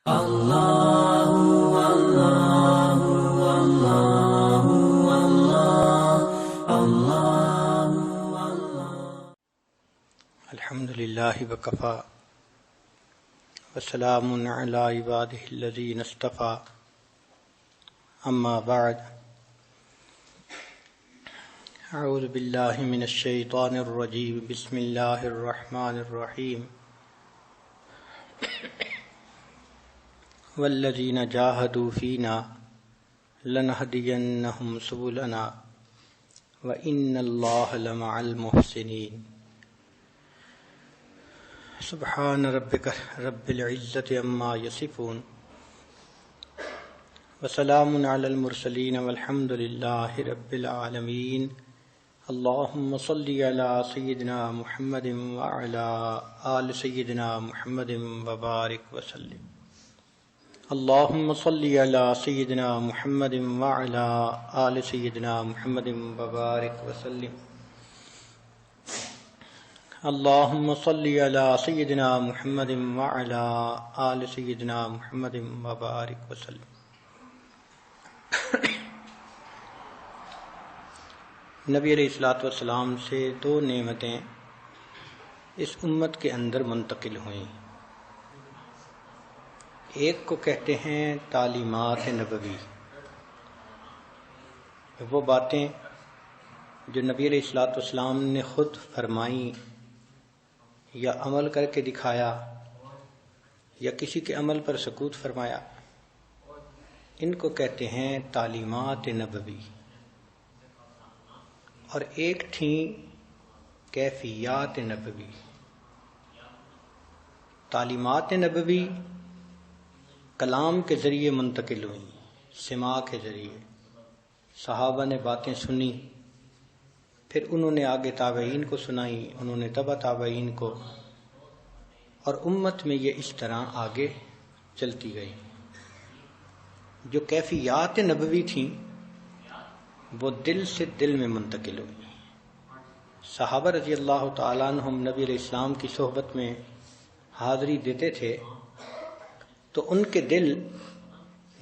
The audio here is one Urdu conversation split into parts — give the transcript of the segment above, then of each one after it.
الحمد للہ وکفی وسلام علی عبادہ الذین اصطفی اما بعد اعوذ باللہ من الشیطان الرجیم بسم اللہ الرحمن الرحیم والذین جاہدوا فینا لنہدینہم سبلنا وإن اللہ لمع المحسنین سبحان ربک رب العزة عما یصفون وسلام علی المرسلین والحمد للہ رب العالمین اللہم صلی علی سیدنا محمد وعلی آل سیدنا محمد وبارک وسلم اللہم صلی علی سیدنا محمد وعلی آل سیدنا محمد وبارک وسلم اللہم صلی علی سیدنا محمد وعلی آل سیدنا محمد وبارک وسلم نبی علیہ الصلوۃ والسلام سے دو نعمتیں اس امت کے اندر منتقل ہوئیں. ایک کو کہتے ہیں تعلیمات نبوی، وہ باتیں جو نبی علیہ الصلوۃ والسلام نے خود فرمائیں یا عمل کر کے دکھایا یا کسی کے عمل پر سکوت فرمایا، ان کو کہتے ہیں تعلیمات نبوی. اور ایک تھیں کیفیات نبوی. تعلیمات نبوی کلام کے ذریعے منتقل ہوئیں، سماع کے ذریعے. صحابہ نے باتیں سنی، پھر انہوں نے آگے تابعین کو سنائی، انہوں نے تبع تابعین کو، اور امت میں یہ اس طرح آگے چلتی گئی. جو کیفیات نبوی تھیں وہ دل سے دل میں منتقل ہوئی. صحابہ رضی اللہ تعالیٰ عنہم نبی علیہ السلام کی صحبت میں حاضری دیتے تھے تو ان کے دل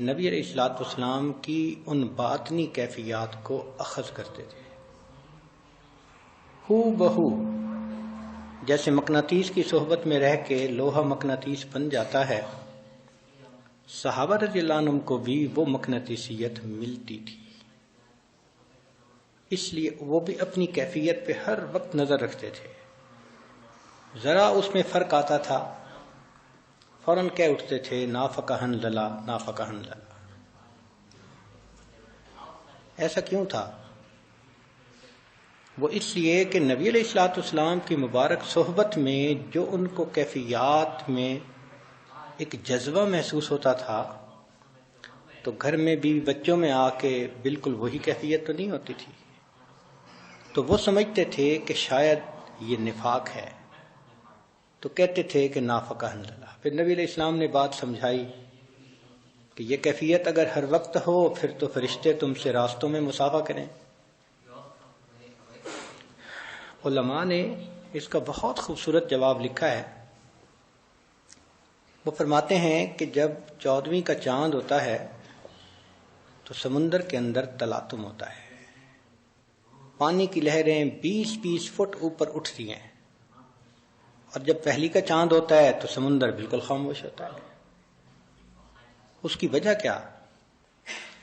نبی علیہ الصلوۃ والسلام کی ان باطنی کیفیات کو اخذ کرتے تھے. ہو بہو جیسے مقناطیس کی صحبت میں رہ کے لوہا مقناطیس بن جاتا ہے، صحابہ رضی اللہ عنہم کو بھی وہ مقناطیسیت ملتی تھی. اس لیے وہ بھی اپنی کیفیت پہ ہر وقت نظر رکھتے تھے. ذرا اس میں فرق آتا تھا فوراً کہہ اٹھتے تھے نافقہ حنظلہ نافقہ حنظلہ. ایسا کیوں تھا؟ وہ اس لیے کہ نبی علیہ الصلوۃ والسلام کی مبارک صحبت میں جو ان کو کیفیات میں ایک جذبہ محسوس ہوتا تھا، تو گھر میں بھی بچوں میں آ کے بالکل وہی کیفیت تو نہیں ہوتی تھی. تو وہ سمجھتے تھے کہ شاید یہ نفاق ہے، تو کہتے تھے کہ نافقہ حنظلہ. پھر نبی علیہ السلام نے بات سمجھائی کہ یہ کیفیت اگر ہر وقت ہو پھر تو فرشتے تم سے راستوں میں مصافحہ کریں. علماء نے اس کا بہت خوبصورت جواب لکھا ہے. وہ فرماتے ہیں کہ جب 14ویں کا چاند ہوتا ہے تو سمندر کے اندر تلاطم ہوتا ہے، پانی کی لہریں 20-20 فٹ اوپر اٹھتی ہیں. اور جب پہلی کا چاند ہوتا ہے تو سمندر بالکل خاموش ہوتا ہے. اس کی وجہ کیا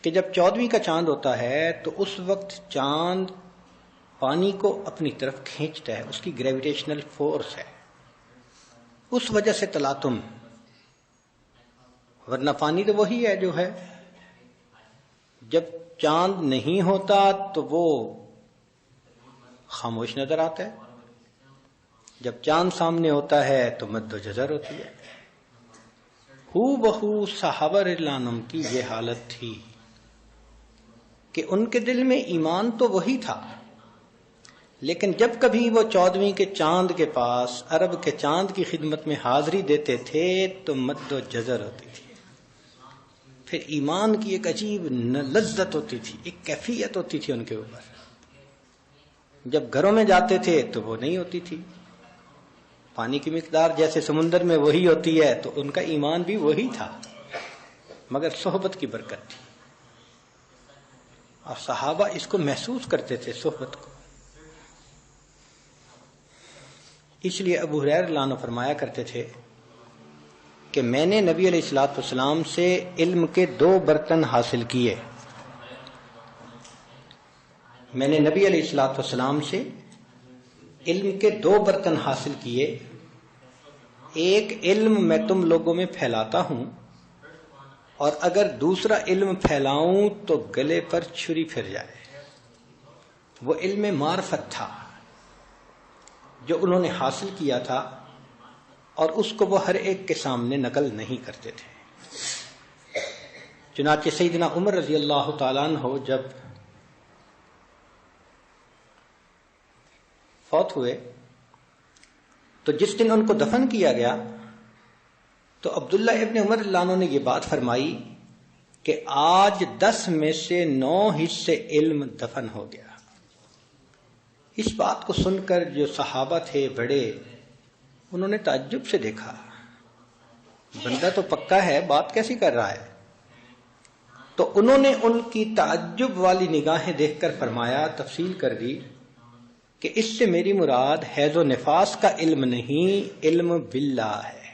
کہ جب 14ویں کا چاند ہوتا ہے تو اس وقت چاند پانی کو اپنی طرف کھینچتا ہے، اس کی گریویٹیشنل فورس ہے، اس وجہ سے تلاطم. ورنہ پانی تو وہی ہے جو ہے. جب چاند نہیں ہوتا تو وہ خاموش نظر آتا ہے، جب چاند سامنے ہوتا ہے تو مد و جزر ہوتی ہے. ہو بہو صحابہ رضی اللہ عنہم کی یہ حالت تھی کہ ان کے دل میں ایمان تو وہی تھا، لیکن جب کبھی وہ 14ویں کے چاند کے پاس عرب کے چاند کی خدمت میں حاضری دیتے تھے تو مد و جزر ہوتی تھی. پھر ایمان کی ایک عجیب لذت ہوتی تھی، ایک کیفیت ہوتی تھی ان کے اوپر. جب گھروں میں جاتے تھے تو وہ نہیں ہوتی تھی. پانی کی مقدار جیسے سمندر میں وہی ہوتی ہے تو ان کا ایمان بھی وہی تھا. مگر صحبت کی برکت تھی، اور صحابہ اس کو محسوس کرتے تھے، صحبت کو۔ اس لیے ابو ہریرہ رضی اللہ عنہ فرمایا کرتے تھے کہ میں نے نبی علیہ الصلوۃ والسلام سے علم کے 2 برتن حاصل کیے۔ میں نے نبی علیہ الصلوۃ والسلام سے علم کے 2 برتن حاصل کیے، ایک علم میں تم لوگوں میں پھیلاتا ہوں، اور اگر دوسرا علم پھیلاؤں تو گلے پر چھری پھر جائے۔ وہ علم معرفت تھا جو انہوں نے حاصل کیا تھا، اور اس کو وہ ہر ایک کے سامنے نقل نہیں کرتے تھے۔ چنانچہ سیدنا عمر رضی اللہ تعالیٰ عنہ جب فوت ہوئے تو جس دن ان کو دفن کیا گیا تو عبداللہ ابن عمر رضی اللہ عنہ نے یہ بات فرمائی کہ آج 10 میں سے 9 حصے علم دفن ہو گیا۔ اس بات کو سن کر جو صحابہ تھے بڑے، انہوں نے تعجب سے دیکھا، بندہ تو پکا ہے، بات کیسی کر رہا ہے؟ تو انہوں نے ان کی تعجب والی نگاہیں دیکھ کر فرمایا، تفصیل کر دی کہ اس سے میری مراد حیض و نفاس کا علم نہیں، علم باللہ ہے،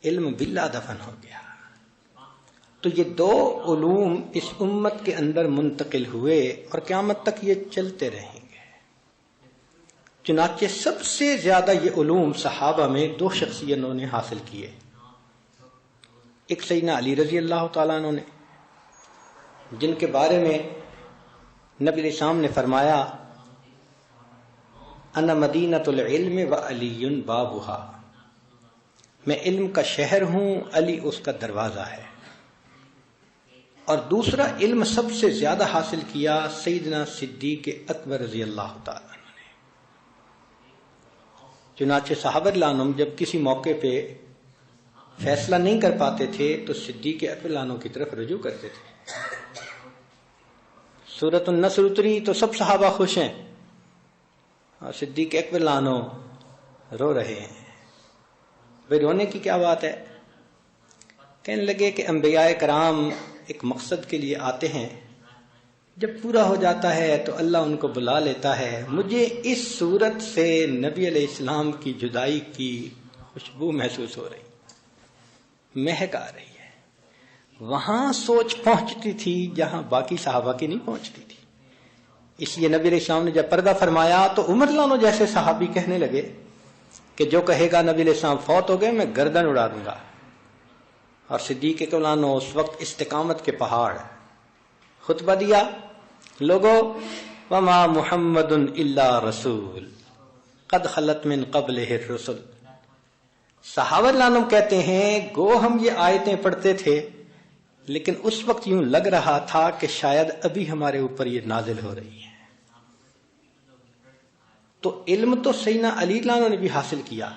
علم باللہ دفن ہو گیا۔ تو یہ 2 علوم اس امت کے اندر منتقل ہوئے اور قیامت تک یہ چلتے رہیں گے۔ چنانچہ سب سے زیادہ یہ علوم صحابہ میں 2 شخصیتوں نے حاصل کیے، ایک سیدنا علی رضی اللہ تعالیٰ عنہ نے، جن کے بارے میں نبی علیہ السلام نے فرمایا انا مدینۃ العلم وعلی بابها، میں علم کا شہر ہوں، علی اس کا دروازہ ہے۔ اور دوسرا علم سب سے زیادہ حاصل کیا سیدنا صدیق اکبر رضی اللہ تعالیٰ عنہ نے۔ چنانچہ صحابہ رضی اللہ عنہم جب کسی موقع پہ فیصلہ نہیں کر پاتے تھے تو صدیق اکبر رضی اللہ عنہ کی طرف رجوع کرتے تھے۔ سورۃ النصر اتری تو سب صحابہ خوش ہیں، اور صدیق اکبر رضی اللہ عنہ رو رہے ہیں۔ بھئی رونے کی کیا بات ہے؟ کہنے لگے کہ انبیاء کرام ایک مقصد کے لیے آتے ہیں، جب پورا ہو جاتا ہے تو اللہ ان کو بلا لیتا ہے، مجھے اس صورت سے نبی علیہ السلام کی جدائی کی خوشبو محسوس ہو رہی، مہک آ رہی ہے۔ وہاں سوچ پہنچتی تھی جہاں باقی صحابہ کی نہیں پہنچتی تھی۔ اس لیے نبی علیہ السلام نے جب پردہ فرمایا تو عمر رضی اللہ عنہ جیسے صحابی کہنے لگے کہ جو کہے گا نبی علیہ السلام فوت ہو گئے میں گردن اڑا دوں گا۔ اور صدیق اکبر عنہ اس وقت استقامت کے پہاڑ خطبہ دیا، لوگو وما محمد الا رسول قد خلت من قبلہ الرسل۔ صحابہ رضی اللہ عنہ کہتے ہیں گو ہم یہ آیتیں پڑھتے تھے لیکن اس وقت یوں لگ رہا تھا کہ شاید ابھی ہمارے اوپر یہ نازل ہو رہی ہے۔ تو علم تو سیدنا علی رضی اللہ عنہ نے بھی حاصل کیا،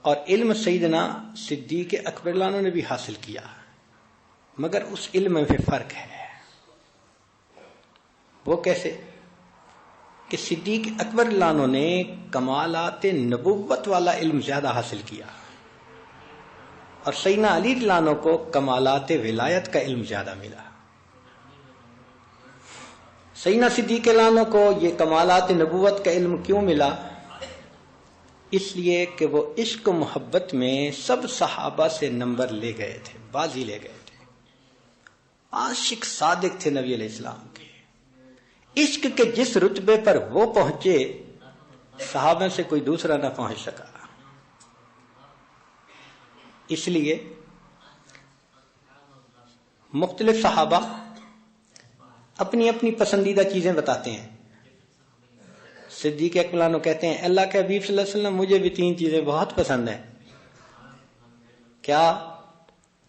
اور علم سیدنا صدیق اکبر رضی اللہ عنہ نے بھی حاصل کیا، مگر اس علم میں فرق ہے۔ وہ کیسے؟ کہ صدیق اکبر رضی اللہ عنہ نے کمالات نبوت والا علم زیادہ حاصل کیا، اور سیدنا علی رضی اللہ عنہ کو کمالات ولایت کا علم زیادہ ملا۔ سیدنا صدیق رضی اللہ عنہ کو یہ کمالات نبوت کا علم کیوں ملا؟ اس لیے کہ وہ عشق و محبت میں سب صحابہ سے نمبر لے گئے تھے، بازی لے گئے تھے، عاشق صادق تھے نبی علیہ السلام کے۔ عشق کے جس رتبے پر وہ پہنچے صحابہ سے کوئی دوسرا نہ پہنچ سکا۔ اس لیے مختلف صحابہ اپنی اپنی پسندیدہ چیزیں بتاتے ہیں۔ صدیق اکبر عنہ کہتے ہیں اللہ کے حبیب صلی اللہ علیہ وسلم مجھے بھی 3 چیزیں بہت پسند ہیں۔ کیا؟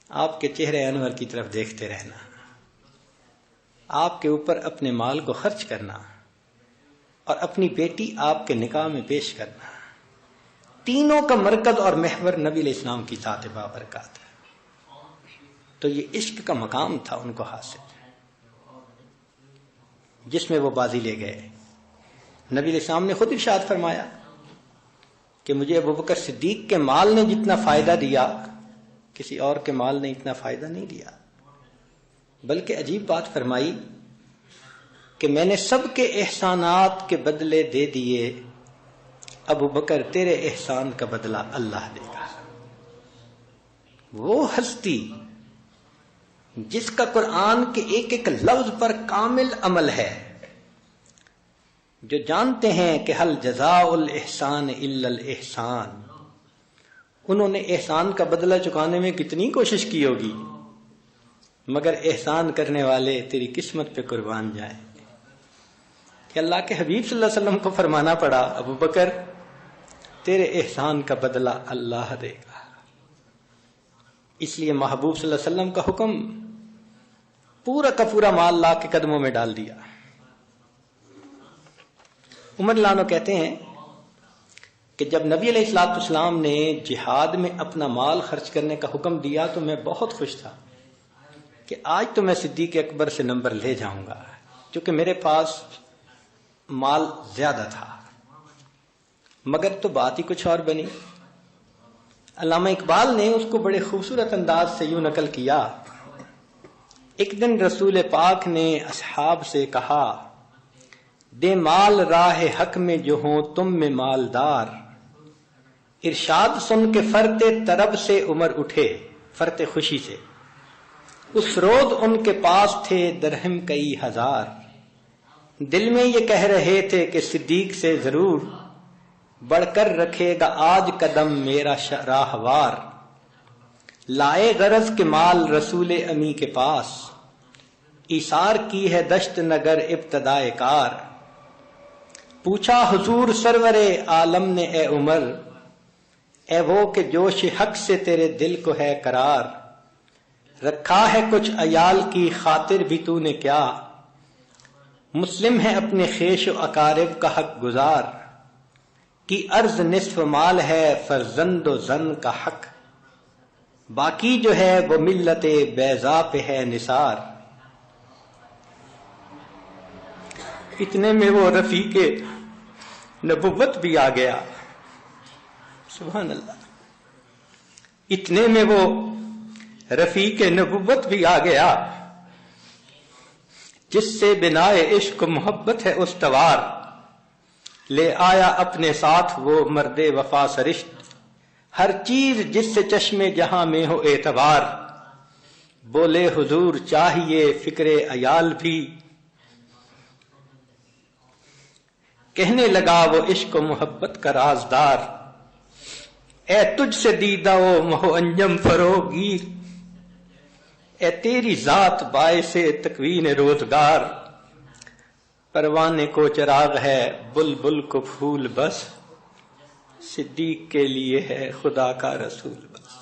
آپ کے چہرے انور کی طرف دیکھتے رہنا، آپ کے اوپر اپنے مال کو خرچ کرنا، اور اپنی بیٹی آپ کے نکاح میں پیش کرنا۔ تینوں کا مرکز اور محور نبی علیہ السلام کی ذات بابرکات ہے۔ تو یہ عشق کا مقام تھا ان کو حاصل، جس میں وہ بازی لے گئے۔ نبی علیہ السلام نے خود ارشاد فرمایا کہ مجھے ابوبکر صدیق کے مال نے جتنا فائدہ دیا کسی اور کے مال نے اتنا فائدہ نہیں دیا، بلکہ عجیب بات فرمائی کہ میں نے سب کے احسانات کے بدلے دے دیے، ابو بکر تیرے احسان کا بدلہ اللہ دے گا۔ وہ ہستی جس کا قرآن کے ایک ایک لفظ پر کامل عمل ہے، جو جانتے ہیں کہ حل جزاء الاحسان الا الاحسان، انہوں نے احسان کا بدلہ چکانے میں کتنی کوشش کی ہوگی، مگر احسان کرنے والے تیری قسمت پہ قربان جائیں کہ اللہ کے حبیب صلی اللہ علیہ وسلم کو فرمانا پڑا، ابو بکر تیرے احسان کا بدلہ اللہ دے گا۔ اس لیے محبوب صلی اللہ علیہ وسلم کا حکم، پورا کا پورا مال لا کے قدموں میں ڈال دیا۔ عمر لانو کہتے ہیں کہ جب نبی علیہ الصلوۃ والسلام نے جہاد میں اپنا مال خرچ کرنے کا حکم دیا تو میں بہت خوش تھا کہ آج تو میں صدیق اکبر سے نمبر لے جاؤں گا، کیونکہ میرے پاس مال زیادہ تھا۔ مگر تو بات ہی کچھ اور بنی۔ علامہ اقبال نے اس کو بڑے خوبصورت انداز سے یوں نقل کیا، ایک دن رسول پاک نے اصحاب سے کہا، دے مال راہ حق میں جو ہوں تم میں مالدار، ارشاد سن کے فرط طرب سے عمر اٹھے، فرط خوشی سے، اس روز ان کے پاس تھے درہم کئی ہزار، دل میں یہ کہہ رہے تھے کہ صدیق سے ضرور بڑھ کر رکھے گا آج قدم میرا راہوار، لائے غرض کے مال رسول امی کے پاس، ایثار کی ہے دشت نگر ابتدائے کار، پوچھا حضور سرور عالم نے اے عمر، اے وہ کہ جوش حق سے تیرے دل کو ہے قرار، رکھا ہے کچھ عیال کی خاطر بھی تو نے کیا، مسلم ہے اپنے خیش و اقارب کا حق گزار، کی عرض نصف مال ہے فرزند و زن کا حق، باقی جو ہے وہ ملت بیضا پہ ہے نثار۔ اتنے میں وہ رفیق نبوت بھی آ گیا، سبحان اللہ، اتنے میں وہ رفیق نبوت بھی آ گیا، جس سے بنائے عشق محبت ہے استوار، لے آیا اپنے ساتھ وہ مرد وفا سرشت، ہر چیز جس سے چشم جہاں میں ہو اعتبار، بولے حضور چاہیے فکر عیال بھی، کہنے لگا وہ عشق و محبت کا رازدار، اے تجھ سے دیدہ و مہو انجم فروغیر، اے تیری ذات باعث تکوین روزگار، پروانے کو چراغ ہے بلبل کو پھول بس، صدیق کے لیے ہے خدا کا رسول بس۔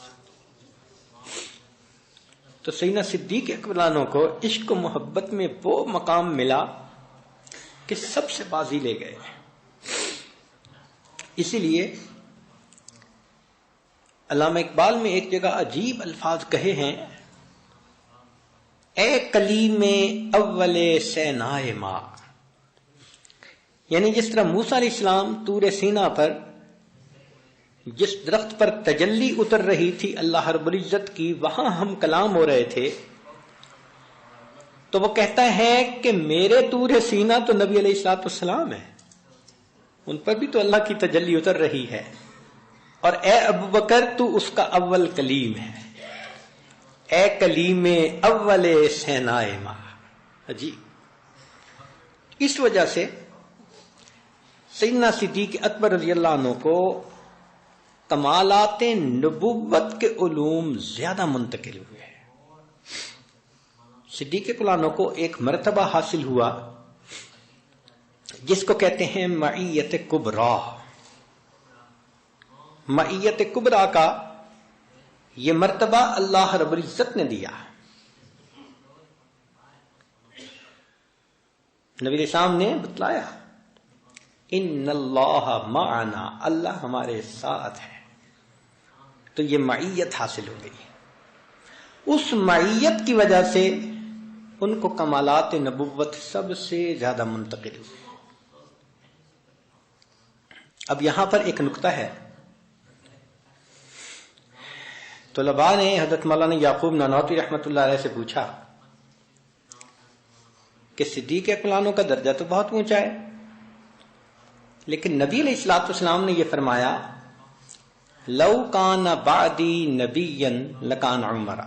تو سیدنا صدیق اکبر کو عشق و محبت میں وہ مقام ملا کہ سب سے بازی لے گئے۔ اسی لیے علامہ اقبال میں ایک جگہ عجیب الفاظ کہے ہیں، اے کلیم اول سینائے ماں، یعنی جس طرح موسیٰ علیہ السلام طور سینا پر جس درخت پر تجلی اتر رہی تھی اللہ رب العزت کی، وہاں ہم کلام ہو رہے تھے، تو وہ کہتا ہے کہ میرے طور سینا تو نبی علیہ الصلوۃ والسلام ہے، ان پر بھی تو اللہ کی تجلی اتر رہی ہے، اور اے ابو بکر تو اس کا اول کلیم ہے، اے کلیم اول سینائے ماں۔ جی اس وجہ سے سیدنا صدیق اکبر رضی اللہ عنہ کو کمالات نبوت کے علوم زیادہ منتقل ہوئے ہیں۔ صدیق اکبر عنہ کو ایک مرتبہ حاصل ہوا جس کو کہتے ہیں معیت کبریٰ۔ معیت کبریٰ کا یہ مرتبہ اللہ رب العزت نے دیا۔ نبی اسلام نے بتلایا، ان اللہ معنا، اللہ ہمارے ساتھ ہے، تو یہ معیت حاصل ہو گئی۔ اس معیت کی وجہ سے ان کو کمالات نبوت سب سے زیادہ منتقل ہوئے۔ اب یہاں پر ایک نقطہ ہے، طلباء نے حضرت مولانا یعقوب نانوتوی رحمۃ اللہ علیہ سے پوچھا کہ صدیق اکبر کا درجہ تو بہت اونچا ہے، لیکن نبی علیہ الصلوۃ والسلام نے یہ فرمایا لو کان بعدی نبیا لکان عمر،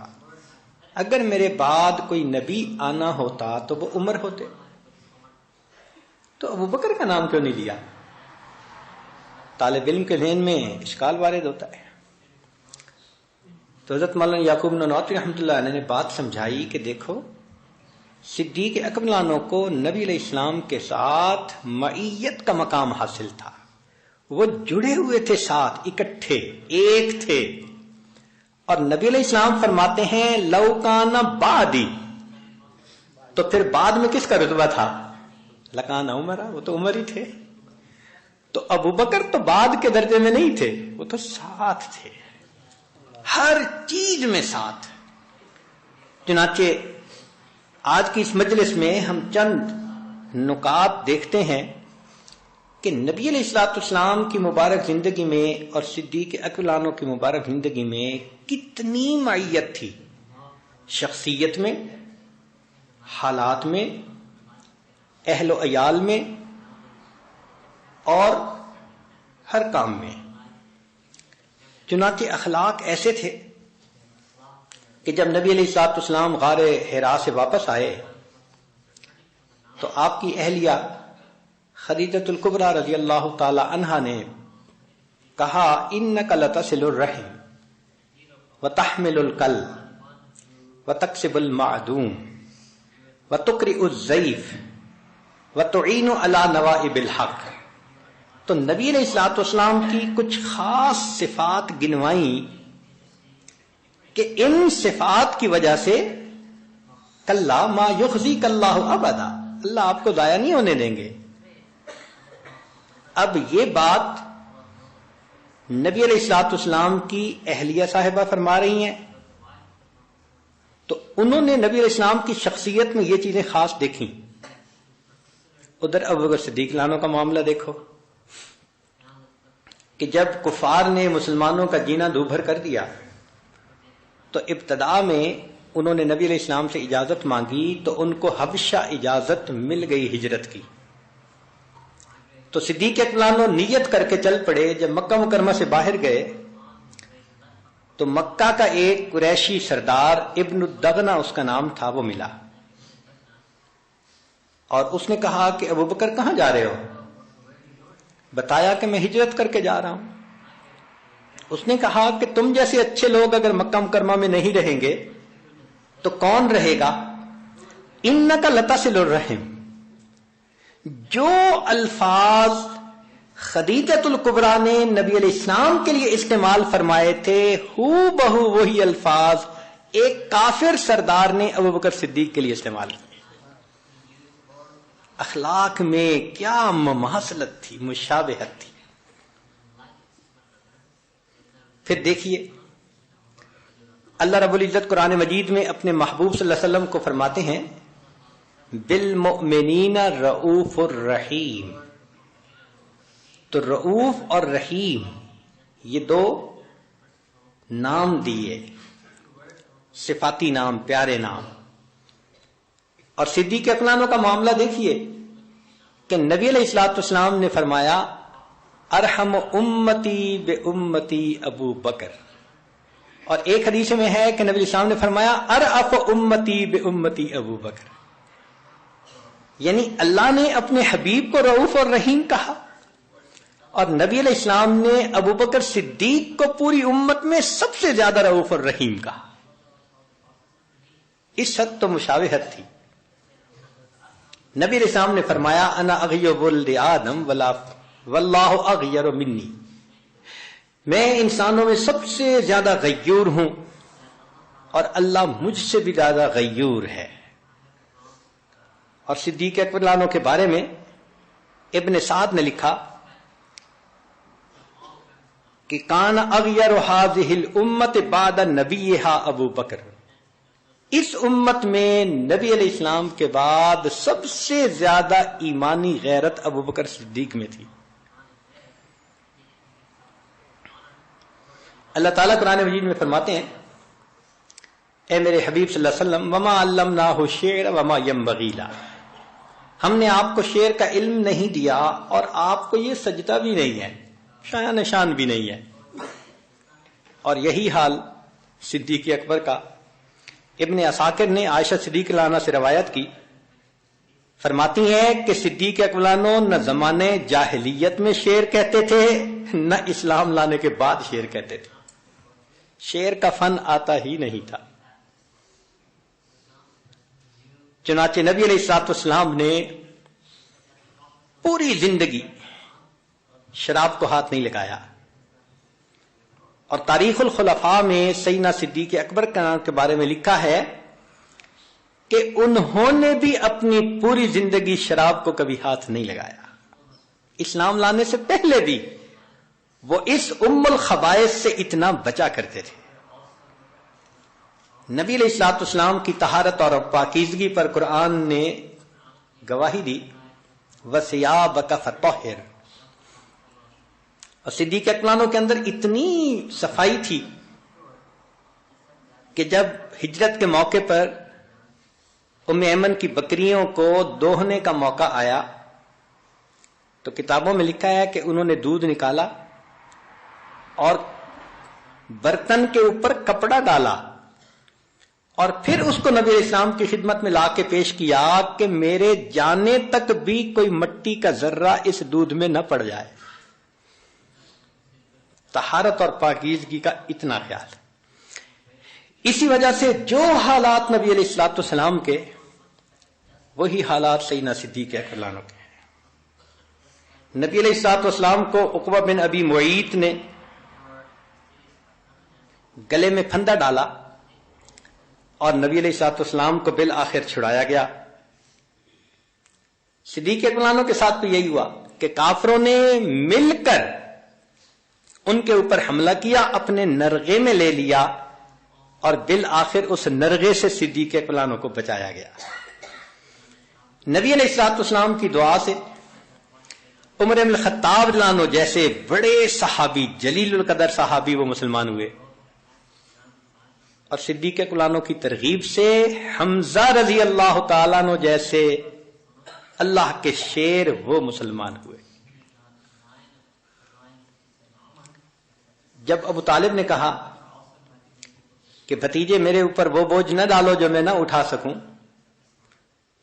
اگر میرے بعد کوئی نبی آنا ہوتا تو وہ عمر ہوتے، تو ابو بکر کا نام کیوں نہیں لیا؟ طالب علم کے ذہن میں اشکال وارد ہوتا ہے۔ تو حضرت مولانا یعقوب نانوتوی رحمۃ اللہ علیہ نے بات سمجھائی کہ دیکھو صدیق اکبر کو نبی علیہ السلام کے ساتھ معیت کا مقام حاصل تھا، وہ جڑے ہوئے تھے، ساتھ اکٹھے ایک تھے، اور نبی علیہ السلام فرماتے ہیں لو کان بعدی، تو پھر بعد میں کس کا رتبہ تھا؟ لکان عمر، وہ تو عمر ہی تھے۔ تو ابو بکر تو بعد کے درجے میں نہیں تھے، وہ تو ساتھ تھے، ہر چیز میں ساتھ۔ چنانچہ آج کی اس مجلس میں ہم چند نکات دیکھتے ہیں کہ نبی علیہ الصلوۃ والسلام کی مبارک زندگی میں اور صدیق اکبر کی مبارک زندگی میں کتنی معیت تھی، شخصیت میں، حالات میں، اہل و عیال میں، اور ہر کام میں۔ چنانچہ اخلاق ایسے تھے کہ جب نبی علیہ الصلوۃ والسلام غار حرا سے واپس آئے تو آپ کی اہلیہ خدیجۃ الکبریٰ رضی اللہ تعالی عنہا نے کہا انک لتصل الرحم وتحمل الکل وتکسب المعدوم وتقرئ الضیف وتعین علی نوائب الحق۔ تو نبی علیہ الصلوۃ والسلام کی کچھ خاص صفات گنوائیں کہ ان صفات کی وجہ سے کلا ما یخزیک اللہ ابدا، اللہ آپ کو ضائع نہیں ہونے دیں گے۔ اب یہ بات نبی علیہ الصلوۃ والسلام کی اہلیہ صاحبہ فرما رہی ہیں، تو انہوں نے نبی علیہ السلام کی شخصیت میں یہ چیزیں خاص دیکھیں۔ ادھر ابوبکر صدیق لانو کا معاملہ دیکھو کہ جب کفار نے مسلمانوں کا جینا دوبھر کر دیا تو ابتدا میں انہوں نے نبی علیہ السلام سے اجازت مانگی تو ان کو حبشہ اجازت مل گئی ہجرت کی۔ تو صدیق اکبر نیت کر کے چل پڑے۔ جب مکہ مکرمہ سے باہر گئے تو مکہ کا ایک قریشی سردار ابن الدغنہ اس کا نام تھا، وہ ملا اور اس نے کہا کہ ابو بکر کہاں جا رہے ہو؟ بتایا کہ میں ہجرت کر کے جا رہا ہوں۔ اس نے کہا کہ تم جیسے اچھے لوگ اگر مکہ مکرمہ میں نہیں رہیں گے تو کون رہے گا؟ انک لتصل الرحم۔ جو الفاظ خدیجۃ الکبریٰ نے نبی علیہ السلام کے لیے استعمال فرمائے تھے ہو بہو وہی الفاظ ایک کافر سردار نے ابو بکر صدیق کے لیے استعمال کیے۔ اخلاق میں کیا مماثلت تھی، مشابہت تھی۔ پھر دیکھیے اللہ رب العزت قرآن مجید میں اپنے محبوب صلی اللہ علیہ وسلم کو فرماتے ہیں بالمؤمنین رؤوف الرحیم۔ تو رؤوف اور رحیم یہ دو نام دیے، صفاتی نام، پیارے نام۔ اور صدیق اکبر کا معاملہ دیکھیے کہ نبی علیہ الصلوۃ والسلام نے فرمایا ارحم امتی بے امتی ابو بکر، اور ایک حدیث میں ہے کہ نبی علیہ السلام نے فرمایا ارأف امتی بے امتی ابو بکر، یعنی اللہ نے اپنے حبیب کو رؤوف اور رحیم کہا اور نبی علیہ السلام نے ابو بکر صدیق کو پوری امت میں سب سے زیادہ رؤوف اور رحیم کہا۔ اس حد تو مشابہت تھی۔ نبی علیہ السلام نے فرمایا انا اغیر ولد آدم واللہ اغیر منی، میں انسانوں میں سب سے زیادہ غیور ہوں اور اللہ مجھ سے بھی زیادہ غیور ہے۔ اور صدیق اکبر عنہ کے بارے میں ابن سعد نے لکھا کہ کان اغیر هذه الامت بعد نبیها ابو بکر، اس امت میں نبی علیہ السلام کے بعد سب سے زیادہ ایمانی غیرت ابو بکر صدیق میں تھی۔ اللہ تعالیٰ قرآن مجید میں فرماتے ہیں اے میرے حبیب صلی اللہ علیہ وسلم وما علمناہ الشعر وما ينبغی لہ، ہم نے آپ کو شعر کا علم نہیں دیا اور آپ کو یہ سجدہ بھی نہیں ہے، شایان نشان بھی نہیں ہے۔ اور یہی حال صدیق اکبر کا۔ ابن عساکر نے عائشہ صدیق عنہا سے روایت کی، فرماتی ہیں کہ صدیق اکبر نہ زمانے جاہلیت میں شعر کہتے تھے نہ اسلام لانے کے بعد شعر کہتے تھے، شعر کا فن آتا ہی نہیں تھا۔ چنانچہ نبی علیہ الصلوۃ والسلام نے پوری زندگی شراب کو ہاتھ نہیں لگایا، اور تاریخ الخلفاء میں سیدنا صدیق اکبر کے بارے میں لکھا ہے کہ انہوں نے بھی اپنی پوری زندگی شراب کو کبھی ہاتھ نہیں لگایا، اسلام لانے سے پہلے بھی وہ اس ام الخبائث سے اتنا بچا کرتے تھے۔ نبی علیہ الصلوۃ والسلام کی طہارت اور پاکیزگی پر قرآن نے گواہی دی، وَثِيَابَكَ فَطَهِّرْ، اور صدیق اکبر کے اندر اتنی صفائی تھی کہ جب ہجرت کے موقع پر ام ایمن کی بکریوں کو دوہنے کا موقع آیا تو کتابوں میں لکھا ہے کہ انہوں نے دودھ نکالا اور برتن کے اوپر کپڑا ڈالا اور پھر اس کو نبی علیہ السلام کی خدمت میں لا کے پیش کیا کہ میرے جانے تک بھی کوئی مٹی کا ذرہ اس دودھ میں نہ پڑ جائے۔ طہارت اور پاکیزگی کا اتنا خیال۔ اسی وجہ سے جو حالات نبی علیہ الصلوۃ والسلام کے، وہی حالات سیدنا صدیق اکبر کے۔ نبی علیہ الصلوۃ والسلام کو عقبہ بن ابی معیط نے گلے میں پھندا ڈالا اور نبی علیہ الصلوۃ والسلام کو بالآخر چھڑایا گیا۔ صدیق اکبر کے ساتھ بھی یہی ہوا کہ کافروں نے مل کر ان کے اوپر حملہ کیا، اپنے نرغے میں لے لیا اور بالآخر اس نرغے سے صدیق اکبر کو بچایا گیا۔ نبی علیہ الصلوۃ والسلام کی دعا سے عمر بن الخطاب رضی اللہ عنہ جیسے بڑے صحابی، جلیل القدر صحابی وہ مسلمان ہوئے، اور صدیق اکبر کی ترغیب سے حمزہ رضی اللہ تعالیٰ عنہ جیسے اللہ کے شیر وہ مسلمان ہوئے۔ جب ابو طالب نے کہا کہ بھتیجے میرے اوپر وہ بوجھ نہ ڈالو جو میں نہ اٹھا سکوں،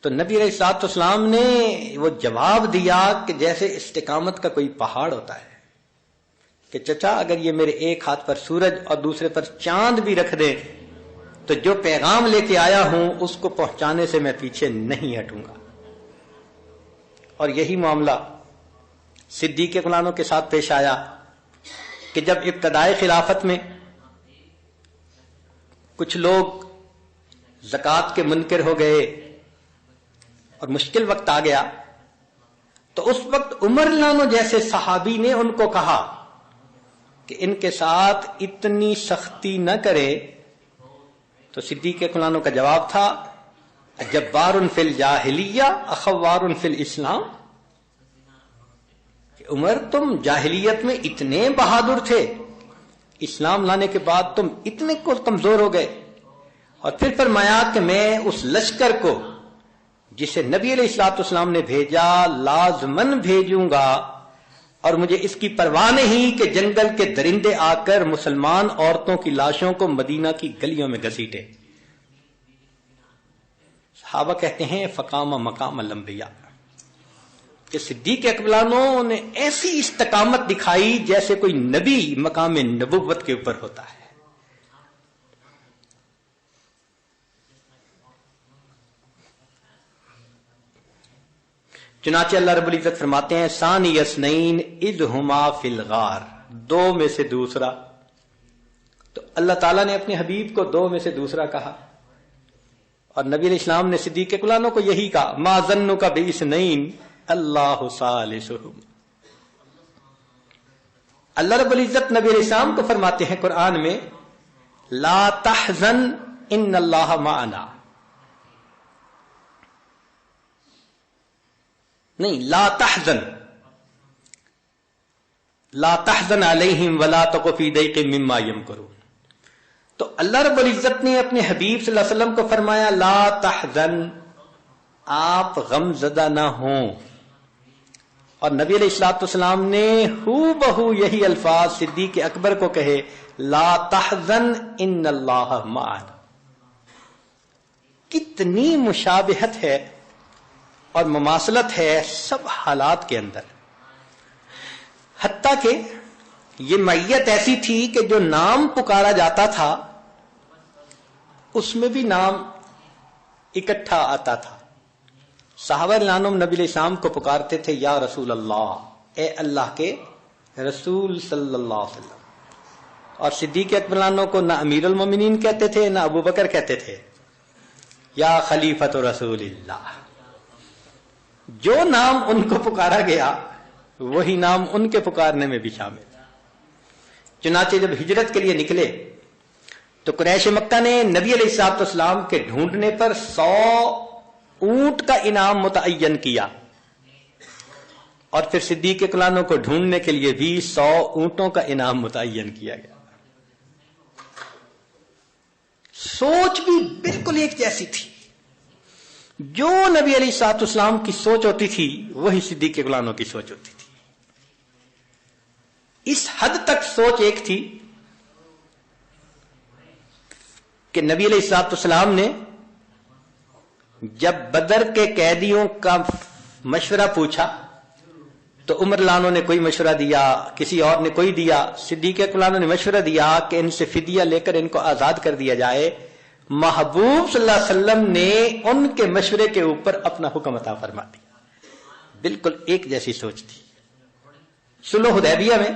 تو نبی علیہ الصلوۃ والسلام نے وہ جواب دیا کہ جیسے استقامت کا کوئی پہاڑ ہوتا ہے کہ چچا اگر یہ میرے ایک ہاتھ پر سورج اور دوسرے پر چاند بھی رکھ دے تو جو پیغام لے کے آیا ہوں اس کو پہنچانے سے میں پیچھے نہیں ہٹوں گا۔ اور یہی معاملہ صدیق اکبر کے ساتھ پیش آیا کہ جب ابتدائی خلافت میں کچھ لوگ زکوٰۃ کے منکر ہو گئے اور مشکل وقت آ گیا تو اس وقت عمر رضی اللہ عنہ جیسے صحابی نے ان کو کہا کہ ان کے ساتھ اتنی سختی نہ کرے، تو صدیق اکبر کا جواب تھا جبار فی الجاہلیہ اخوار فی الاسلام، کہ عمر تم جاہلیت میں اتنے بہادر تھے، اسلام لانے کے بعد تم اتنے کو کمزور ہو گئے۔ اور پھر فرمایا کہ میں اس لشکر کو جسے نبی علیہ الصلوۃ والسلام نے بھیجا لازمن بھیجوں گا، اور مجھے اس کی پرواہ نہیں کہ جنگل کے درندے آ کر مسلمان عورتوں کی لاشوں کو مدینہ کی گلیوں میں گھسیٹے۔ صحابہ کہتے ہیں فقام مقام الانبیاء، کہ صدیق اکبر نے ایسی استقامت دکھائی جیسے کوئی نبی مقام نبوت کے اوپر ہوتا ہے۔ چنانچہ اللہ رب العزت فرماتے ہیں ثانی اثنین اذ ہما فی الغار، دو میں سے دوسرا، تو اللہ تعالیٰ نے اپنے حبیب کو دو میں سے دوسرا کہا، اور نبی علیہ السلام نے صدیق اکبر کو یہی کہا ما ظنک باثنین اللہ ثالثہم۔ اللہ رب العزت نبی علیہ السلام کو فرماتے ہیں قرآن میں لا تحزن ان اللہ معنا، نہیں لا تحزن، لا تحزن علیہم ولا تک فی ضیق مما یمکرون، تو اللہ رب العزت نے اپنے حبیب صلی اللہ علیہ وسلم کو فرمایا لا تحزن، آپ غم زدہ نہ ہوں، اور نبی علیہ الصلوۃ والسلام نے ہو بہو یہی الفاظ صدیق اکبر کو کہے لا تحزن ان اللہ معنا۔ کتنی مشابہت ہے اور مماثلت ہے سب حالات کے اندر، حتیٰ کہ یہ معیت ایسی تھی کہ جو نام پکارا جاتا تھا اس میں بھی نام اکٹھا آتا تھا۔ صحابہ رضوان نبی علیہ السلام کو پکارتے تھے یا رسول اللہ، اے اللہ کے رسول صلی اللہ علیہ وسلم، اور صدیق اکبر عنہ کو نہ امیر المومنین کہتے تھے نہ ابو بکر کہتے تھے، یا خلیفۃ رسول اللہ۔ جو نام ان کو پکارا گیا وہی نام ان کے پکارنے میں بھی شامل۔ چنانچہ جب ہجرت کے لیے نکلے تو قریش مکہ نے نبی علیہ الصلوۃ والسلام کے ڈھونڈنے پر 100 اونٹ کا انعام متعین کیا، اور پھر صدیق اکبر کو ڈھونڈنے کے لیے بھی 100 اونٹوں کا انعام متعین کیا گیا۔ سوچ بھی بالکل ایک جیسی تھی، جو نبی علیہ الصلوۃ والسلام کی سوچ ہوتی تھی وہی صدیق اکبر کی سوچ ہوتی تھی۔ اس حد تک سوچ ایک تھی کہ نبی علیہ الصلوۃ والسلام نے جب بدر کے قیدیوں کا مشورہ پوچھا تو عمر لانو نے کوئی مشورہ دیا، کسی اور نے کوئی دیا، صدیق اکبر نے مشورہ دیا کہ ان سے فدیہ لے کر ان کو آزاد کر دیا جائے۔ محبوب صلی اللہ علیہ وسلم نے ان کے مشورے کے اوپر اپنا حکم عطا فرما دیا۔ بالکل ایک جیسی سوچ تھی۔ صلح حدیبیہ میں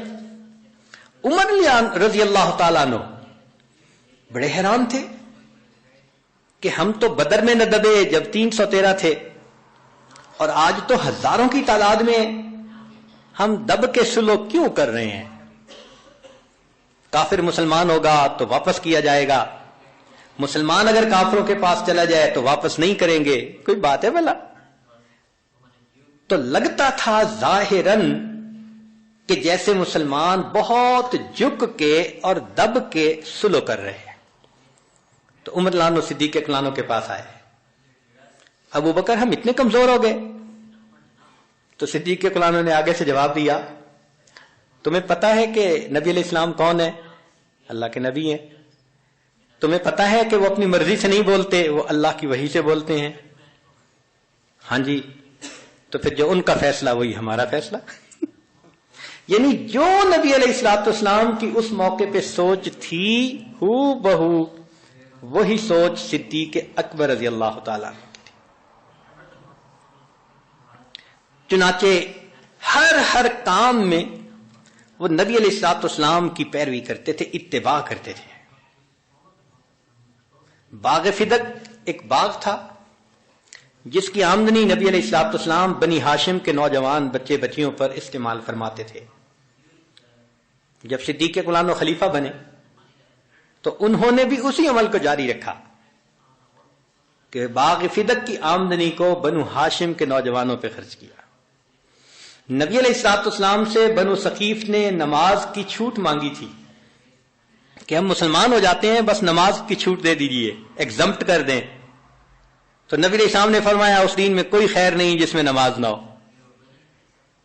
عمر رضی اللہ تعالیٰ عنہ بڑے حیران تھے کہ ہم تو بدر میں نہ دبے جب 313 تھے، اور آج تو ہزاروں کی تعداد میں ہم دب کے صلح کیوں کر رہے ہیں؟ کافر مسلمان ہوگا تو واپس کیا جائے گا، مسلمان اگر کافروں کے پاس چلا جائے تو واپس نہیں کریں گے، کوئی بات ہے بھلا؟ تو لگتا تھا ظاہراً کہ جیسے مسلمان بہت جھک کے اور دب کے صلح کر رہے ہیں۔ تو عمر لانو صدیق اکبر کے پاس آئے، ابو بکر ہم اتنے کمزور ہو گئے؟ تو صدیق اکبر نے آگے سے جواب دیا تمہیں پتا ہے کہ نبی علیہ السلام کون ہے؟ اللہ کے نبی ہیں۔ تمہیں پتا ہے کہ وہ اپنی مرضی سے نہیں بولتے، وہ اللہ کی وحی سے بولتے ہیں؟ ہاں جی۔ تو پھر جو ان کا فیصلہ وہی ہمارا فیصلہ۔ یعنی جو نبی علیہ الصلوۃ والسلام کی اس موقع پہ سوچ تھی ہو بہو وہی سوچ صدیق اکبر رضی اللہ تعالیٰ عنہ کی تھی۔ چنانچہ ہر کام میں وہ نبی علیہ الصلوۃ والسلام کی پیروی کرتے تھے، اتباع کرتے تھے۔ باغ فدق ایک باغ تھا جس کی آمدنی نبی علیہ الصلوۃ والسلام بنی ہاشم کے نوجوان بچے بچیوں پر استعمال فرماتے تھے۔ جب صدیق اکبر خلیفہ بنے تو انہوں نے بھی اسی عمل کو جاری رکھا کہ باغ فدق کی آمدنی کو بنو ہاشم کے نوجوانوں پہ خرچ کیا۔ نبی علیہ الصلوۃ والسلام سے بنو ثقیف نے نماز کی چھوٹ مانگی تھی کہ ہم مسلمان ہو جاتے ہیں، بس نماز کی چھوٹ دے دیجیے، ایگزمپٹ کر دیں۔ تو نبی علیہ السلام نے فرمایا اس دین میں کوئی خیر نہیں جس میں نماز نہ ہو۔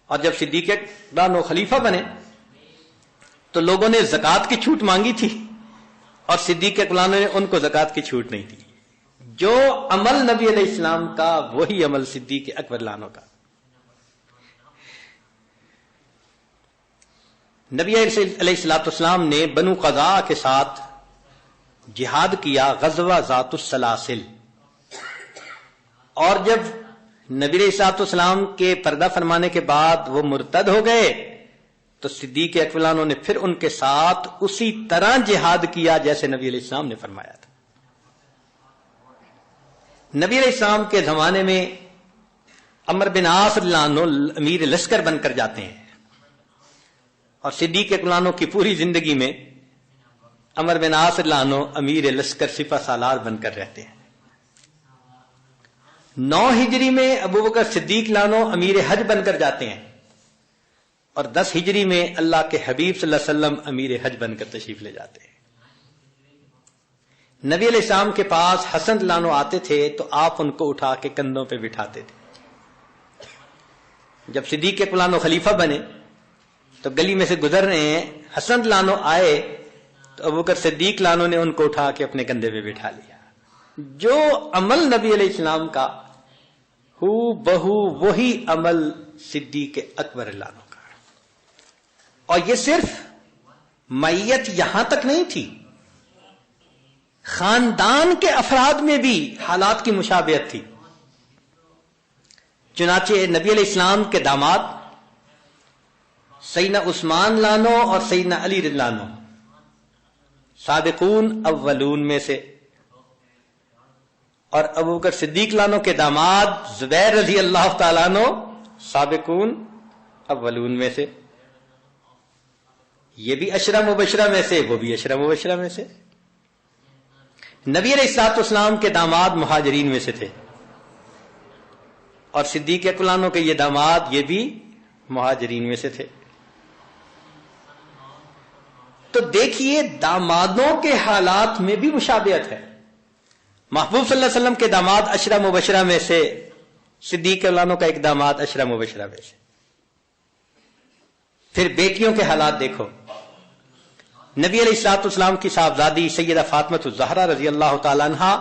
اور جب صدیق اکبر خلیفہ بنے تو لوگوں نے زکوٰۃ کی چھوٹ مانگی تھی اور صدیق اکبر نے ان کو زکوٰۃ کی چھوٹ نہیں دی۔ جو عمل نبی علیہ السلام کا وہی عمل صدیق اکبر لانو کا۔ نبی علیہ السلام نے بنو قضاء کے ساتھ جہاد کیا، غزوہ ذات السلاسل، اور جب نبی علیہ السلام کے پردہ فرمانے کے بعد وہ مرتد ہو گئے تو صدیق اکبر نے پھر ان کے ساتھ اسی طرح جہاد کیا جیسے نبی علیہ السلام نے فرمایا تھا۔ نبی علیہ السلام کے زمانے میں عمر بن عاص رضی اللہ عنہ امیر لشکر بن کر جاتے ہیں، اور صدیق اکبر کی پوری زندگی میں عمر بن عاص رضی اللہ عنہ امیر لشکر سپہ سالار بن کر رہتے ہیں۔ 9 ہجری میں ابو بکر صدیق لانو امیر حج بن کر جاتے ہیں، اور 10 ہجری میں اللہ کے حبیب صلی اللہ علیہ وسلم امیر حج بن کر تشریف لے جاتے ہیں۔ نبی علیہ السلام کے پاس حسن لانو آتے تھے تو آپ ان کو اٹھا کے کندھوں پہ بٹھاتے تھے. جب صدیق پلانو خلیفہ بنے تو گلی میں سے گزر رہے ہیں, حسن لانو آئے تو ابوبکر صدیق لانو نے ان کو اٹھا کے اپنے کندھے پہ بٹھا لیا. جو عمل نبی علیہ السلام کا ہو بہو وہی عمل صدیق اکبر لانو کا. اور یہ صرف معیت یہاں تک نہیں تھی, خاندان کے افراد میں بھی حالات کی مشابہت تھی. چنانچہ نبی علیہ السلام کے داماد سیدنا عثمان لانو اور سیدنا علی رضی اللہ عنہ سابقون اولون میں سے, اور ابوبکر صدیق لانو کے داماد زبیر رضی اللہ تعالیٰ عنہ سابقون اولون میں سے. یہ بھی عشرہ مبشرہ میں سے, وہ بھی عشرہ مبشرہ میں سے. نبی علیہ الصلوۃ والسلام کے داماد مہاجرین میں سے تھے, اور صدیق اکبر لانو کے یہ داماد یہ بھی مہاجرین میں سے تھے. تو دیکھیے دامادوں کے حالات میں بھی مشابہت ہے. محبوب صلی اللہ علیہ وسلم کے داماد عشرہ مبشرہ میں سے, صدیق اکبر لانو کا ایک داماد عشرہ مبشرہ میں سے. پھر بیٹیوں کے حالات دیکھو. نبی علیہ الصلوۃ والسلام کی صاحبزادی سیدہ فاطمہ الزہرا رضی اللہ تعالی عنہا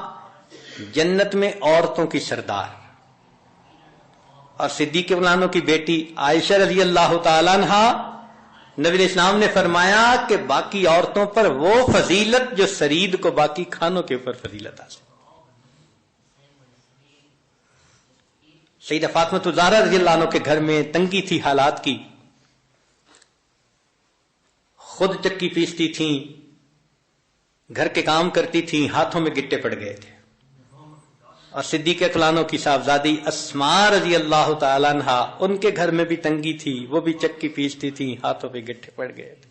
جنت میں عورتوں کی سردار, اور صدیق اکبر لانو کی بیٹی عائشہ رضی اللہ تعالی عنہا, نبی علیہ السلام نے فرمایا کہ باقی عورتوں پر وہ فضیلت جو سرید کو باقی کھانوں کے اوپر فضیلت حاصل. سیدہ فاطمہ الزہرا رضی اللہ عنہ کے گھر میں تنگی تھی حالات کی, خود چکی پیستی تھیں, گھر کے کام کرتی تھیں, ہاتھوں میں گٹے پڑ گئے تھے. اور صدیق اکبر لانو کی صاحبزادی اسماء رضی اللہ تعالی عنہا, ان کے گھر میں بھی تنگی تھی, وہ بھی چکی پیستی تھیں, ہاتھوں پہ گٹے پڑ گئے تھے.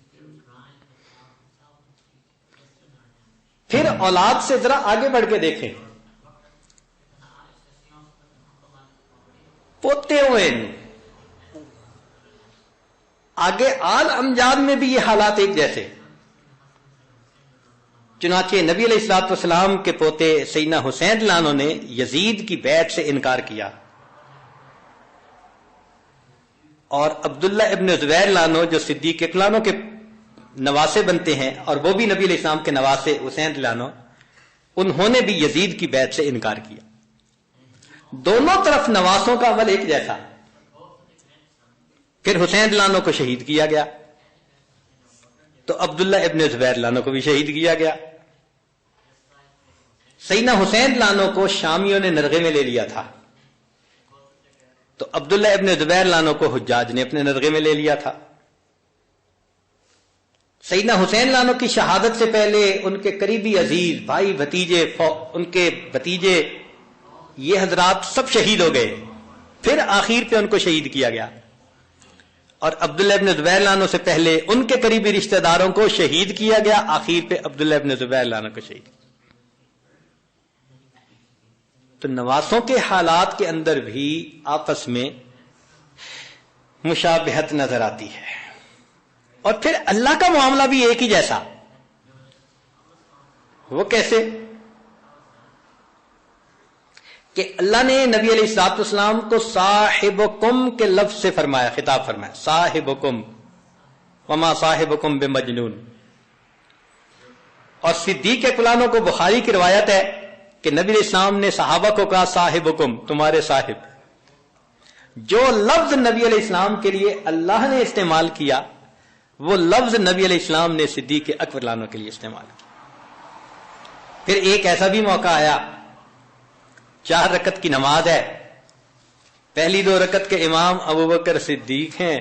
پھر اولاد سے ذرا آگے بڑھ کے دیکھیں, پوتے ہوئے آگے آل امجاد میں بھی یہ حالات ایک جیسے. چنانچہ نبی علیہ الصلوۃ والسلام کے پوتے سیدنا حسین لانو نے یزید کی بیعت سے انکار کیا, اور عبداللہ ابن زبیر لانو جو صدیق اکبر لانو کے نواسے بنتے ہیں, اور وہ بھی نبی علیہ السلام کے نواسے حسین لانو, انہوں نے بھی یزید کی بیعت سے انکار کیا. دونوں طرف نواسوں کا عمل ایک جیسا. پھر حسین لانو کو شہید کیا گیا, تو عبداللہ ابن زبیر لانو کو بھی شہید کیا گیا. سیدنا حسین لانو کو شامیوں نے نرغے میں لے لیا تھا, تو عبداللہ ابن زبیر لانو کو حجاج نے اپنے نرغے میں لے لیا تھا. سیدنا حسین لانو کی شہادت سے پہلے ان کے قریبی عزیز بھائی بھتیجے, ان کے بھتیجے, یہ حضرات سب شہید ہو گئے. پھر آخر پہ ان کو شہید کیا گیا, اور عبداللہ ابن زبیر لانو سے پہلے ان کے قریبی رشتہ داروں کو شہید کیا گیا, آخر پہ عبداللہ ابن زبیر لانو کو شہید. تو نواسوں کے حالات کے اندر بھی آپس میں مشابہت نظر آتی ہے. اور پھر اللہ کا معاملہ بھی ایک ہی جیسا. وہ کیسے کہ اللہ نے نبی علیہ الصلوۃ والسلام کو صاحبکم کے لفظ سے فرمایا, خطاب فرمایا, صاحبکم وما صاحبکم بمجنون. اور صدیق اکبر لانو کو بخاری کی روایت ہے کہ نبی علیہ السلام نے صحابہ کو کہا صاحبکم, تمہارے صاحب. جو لفظ نبی علیہ السلام کے لیے اللہ نے استعمال کیا, وہ لفظ نبی علیہ السلام نے صدیق اکبر لانو کے لیے استعمال کیا. پھر ایک ایسا بھی موقع آیا, 4 رکعت کی نماز ہے, پہلی 2 رکعت کے امام ابوبکر صدیق ہیں,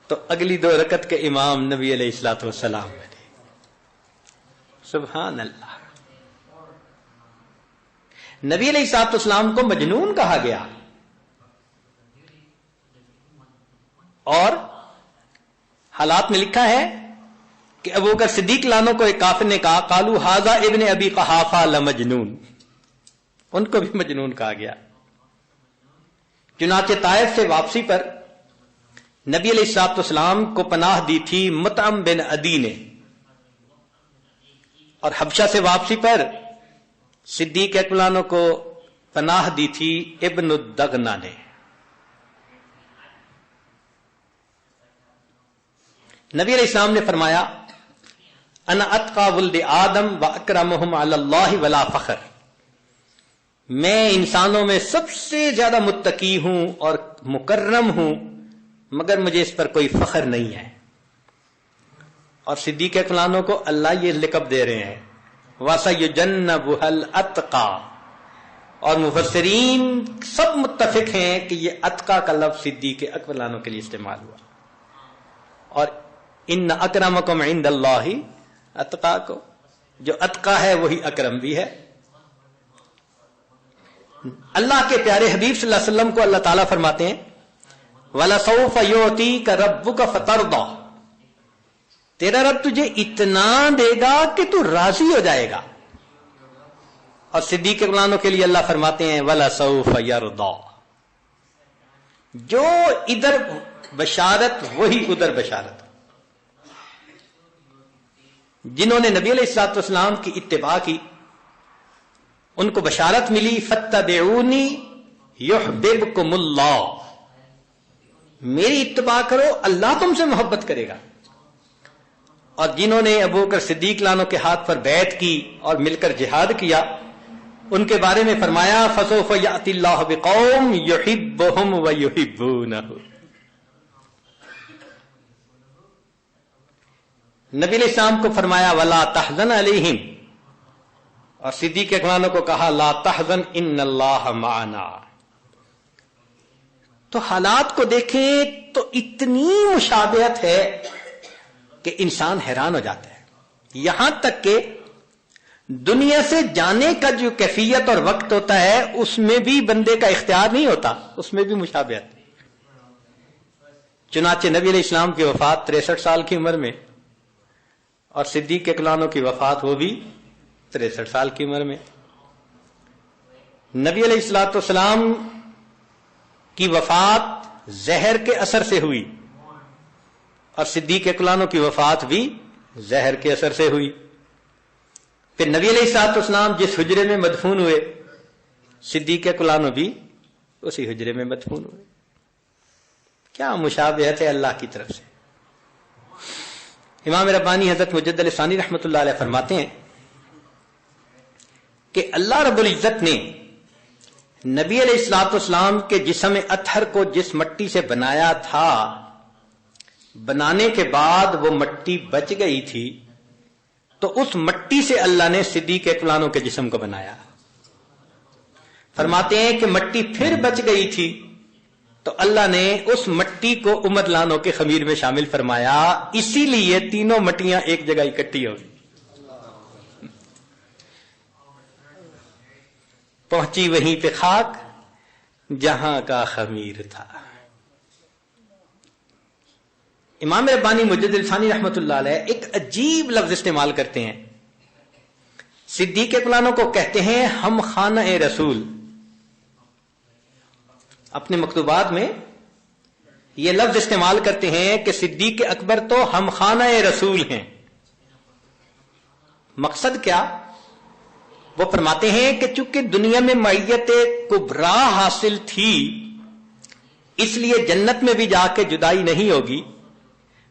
تو اگلی 2 رکعت کے امام نبی علیہ الصلوۃ والسلام ہیں. سبحان اللہ. نبی علیہ الصلوۃ والسلام کو مجنون کہا گیا, اور حالات میں لکھا ہے کہ ابوبکر صدیق لانو کو ایک کافر نے کہا قالو ھذا ابن ابی قحافہ لمجنون, ان کو بھی مجنون کہا گیا. چنانچہ طائف سے واپسی پر نبی علیہ الصلوۃ والسلام کو پناہ دی تھی مطعم بن عدی نے, اور حبشہ سے واپسی پر صدیق اکبر عنہ کو پناہ دی تھی ابن الدغنہ نے. نبی علیہ السلام نے فرمایا انا اتقى ولد آدم واکرمهم علی اللہ ولا فخر، میں انسانوں میں سب سے زیادہ متقی ہوں اور مکرم ہوں، مگر مجھے اس پر کوئی فخر نہیں ہے. اور صدیق اکبر عنہ کو اللہ یہ لقب دے رہے ہیں وَسَيُجَنَّبُهَا الْأَتْقَى، اور مفسرین سب متفق ہیں کہ یہ اتقا کا لفظ صدیق اکبر عنہ کے لیے استعمال ہوا. اور ان اکرمکم عند اللہ اتقاکم، جو اتقا ہے وہی اکرم بھی ہے. اللہ کے پیارے حبیب صلی اللہ علیہ وسلم کو اللہ تعالیٰ فرماتے ہیں وَلَسَوْفَ يُعْطِيكَ رَبُّكَ فَتَرْضَىٰ، تیرا رب تجھے اتنا دے گا کہ تو راضی ہو جائے گا. اور صدیق اکبر عنہ کے لیے اللہ فرماتے ہیں وَلَسَوْفَ يَرْضَىٰ، جو ادھر بشارت وہی ادھر بشارت. جنہوں نے نبی علیہ الصلوۃ والسلام کی اتباع کی ان کو بشارت ملی فَاتَّبِعُونِي يُحْبِبْكُمُ اللَّهُ، میری اتباع کرو اللہ تم سے محبت کرے گا. اور جنہوں نے ابوبکر صدیق لانوں کے ہاتھ پر بیعت کی اور مل کر جہاد کیا ان کے بارے میں فرمایا فَسَوْفَ يَأْتِي اللَّهُ بِقَوْمٍ يُحِبُّهُمْ وَيُحِبُّونَهُ. نبی علیہ السلام کو فرمایا وَلَا تَحْزَنْ عَلَيْهِمْ، اور صدیق اکبر عنہ کو کہا لا تحزن ان اللہ معنا. تو حالات کو دیکھیں تو اتنی مشابہت ہے کہ انسان حیران ہو جاتا ہے. یہاں تک کہ دنیا سے جانے کا جو کیفیت اور وقت ہوتا ہے اس میں بھی بندے کا اختیار نہیں ہوتا، اس میں بھی مشابہت. چنانچہ نبی علیہ السلام کی وفات 63 سال کی عمر میں اور صدیق اکبر عنہ کی وفات وہ بھی 63 سال کی عمر میں. نبی علیہ الصلوۃ والسلام کی وفات زہر کے اثر سے ہوئی اور صدیق اکبر عنہ کی وفات بھی زہر کے اثر سے ہوئی. پھر نبی علیہ الصلوۃ والسلام جس حجرے میں مدفون ہوئے صدیق اکبر عنہ بھی اسی حجرے میں مدفون ہوئے. کیا مشابہت ہے اللہ کی طرف سے. امام ربانی حضرت مجدد ثانی رحمۃ اللہ علیہ فرماتے ہیں کہ اللہ رب العزت نے نبی علیہ الصلوۃ والسلام کے جسم اطہر کو جس مٹی سے بنایا تھا، بنانے کے بعد وہ مٹی بچ گئی تھی تو اس مٹی سے اللہ نے صدیق اکبر عنہ کے جسم کو بنایا. فرماتے ہیں کہ مٹی پھر بچ گئی تھی تو اللہ نے اس مٹی کو عمر لانوں کے خمیر میں شامل فرمایا، اسی لیے تینوں مٹیاں ایک جگہ اکٹھی ہو گئی. پہنچی وہیں پہ خاک جہاں کا خمیر تھا. امام ربانی مجدد ثانی رحمۃ اللہ علیہ ایک عجیب لفظ استعمال کرتے ہیں. صدیق اکبر عنہ کو کہتے ہیں ہم خانہ رسول. اپنے مکتوبات میں یہ لفظ استعمال کرتے ہیں کہ صدیق اکبر تو ہم خانہ رسول ہیں. مقصد کیا؟ وہ فرماتے ہیں کہ چونکہ دنیا میں معیت کبریٰ حاصل تھی اس لیے جنت میں بھی جا کے جدائی نہیں ہوگی،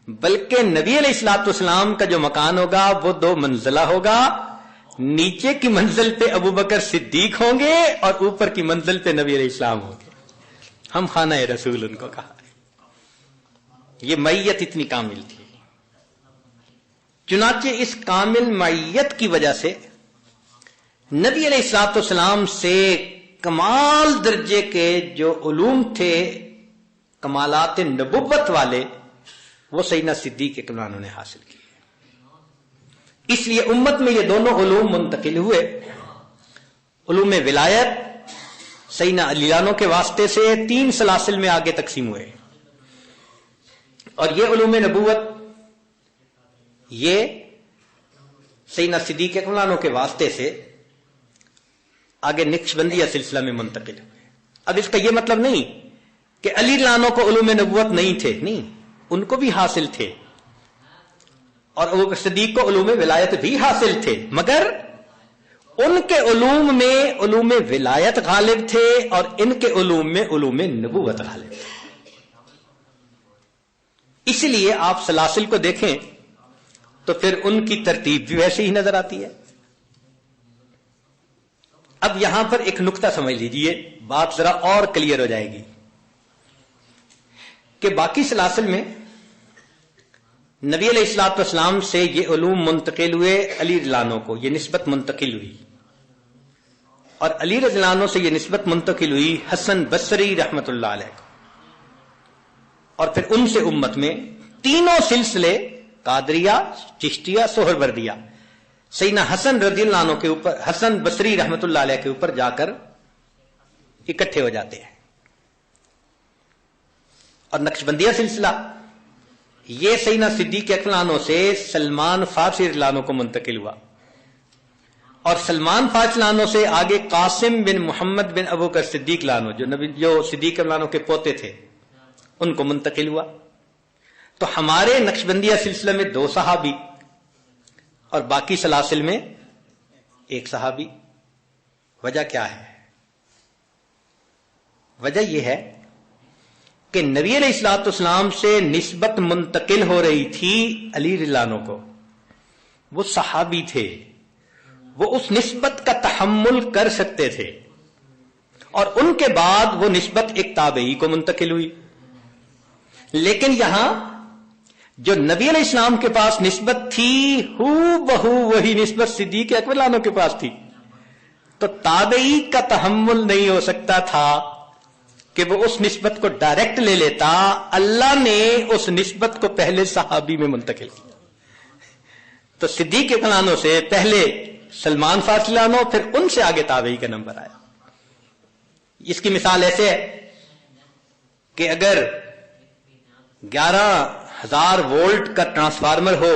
بلکہ نبی علیہ الصلوۃ والسلام کا جو مکان ہوگا وہ 2 منزلہ ہوگا. نیچے کی منزل پہ ابوبکر صدیق ہوں گے اور اوپر کی منزل پہ نبی علیہ السلام ہوں گے. ہم خانہ رسول ان کو کہا. یہ معیت اتنی کامل تھی. چنانچہ اس کامل معیت کی وجہ سے نبی علیہ الصلوۃ والسلام سے کمال درجے کے جو علوم تھے، کمالات نبوت والے، وہ سیدنا صدیق اکبر عنہ نے حاصل کیے. اس لیے امت میں یہ دونوں علوم منتقل ہوئے. علوم ولایت سیدنا علی عنہ کے واسطے سے 3 سلاسل میں آگے تقسیم ہوئے، اور یہ علوم نبوت یہ سیدنا صدیق اکبر عنہ کے واسطے سے آگے نقشبندیہ سلسلہ میں منتقل ہوئے. اب اس کا یہ مطلب نہیں کہ علی عنہ کو علوم نبوت نہیں تھے، نہیں، ان کو بھی حاصل تھے. اور ابو بکر صدیق کو علوم ولایت بھی حاصل تھے، مگر ان کے علوم میں علوم ولایت غالب تھے اور ان کے علوم میں علوم نبوت غالب تھے. اس لیے آپ سلاسل کو دیکھیں تو پھر ان کی ترتیب بھی ویسے ہی نظر آتی ہے. اب یہاں پر ایک نقطہ سمجھ لیجئے، بات ذرا اور کلیئر ہو جائے گی کہ باقی سلاسل میں نبی علیہ الصلوۃ والسلام سے یہ علوم منتقل ہوئے، علی رضی اللہ عنہ کو یہ نسبت منتقل ہوئی، اور علی رضی اللہ عنہ سے یہ نسبت منتقل ہوئی حسن بصری رحمت اللہ علیہ کو، اور پھر ان سے امت میں تینوں سلسلے قادریہ، چشتیہ، سہروردیہ سیدنا حسن رضی اللہ عنہ کے اوپر، حسن بصری رحمت اللہ علیہ کے اوپر جا کر اکٹھے ہو جاتے ہیں. اور نقشبندیہ سلسلہ یہ سیدنا صدیق اکبر عنہ سے سلمان فارسی رضی اللہ عنہ کو منتقل ہوا، اور سلمان فارسی عنہ سے آگے قاسم بن محمد بن ابو بکر صدیق عنہ جو صدیق عنہ کے پوتے تھے ان کو منتقل ہوا. تو ہمارے نقشبندیہ سلسلے میں 2 صحابی اور باقی سلاسل میں 1 صحابی. وجہ کیا ہے؟ وجہ یہ ہے کہ نبی علیہ الصلوۃ والسلام سے نسبت منتقل ہو رہی تھی علی رضی اللہ عنہ کو، وہ صحابی تھے، وہ اس نسبت کا تحمل کر سکتے تھے، اور ان کے بعد وہ نسبت ایک تابعی کو منتقل ہوئی. لیکن یہاں جو نبی علیہ السلام کے پاس نسبت تھی ہو بہو وہی نسبت صدیق اکبر عنہ کے پاس تھی، تو تابعی کا تحمل نہیں ہو سکتا تھا کہ وہ اس نسبت کو ڈائریکٹ لے لیتا. اللہ نے اس نسبت کو پہلے صحابی میں منتقل کیا. تو صدیق اکبر عنہ سے پہلے سلمان فارسی عنہ، پھر ان سے آگے تابعی کا نمبر آیا. اس کی مثال ایسے ہے کہ اگر 11,000 وولٹ کا ٹرانسفارمر ہو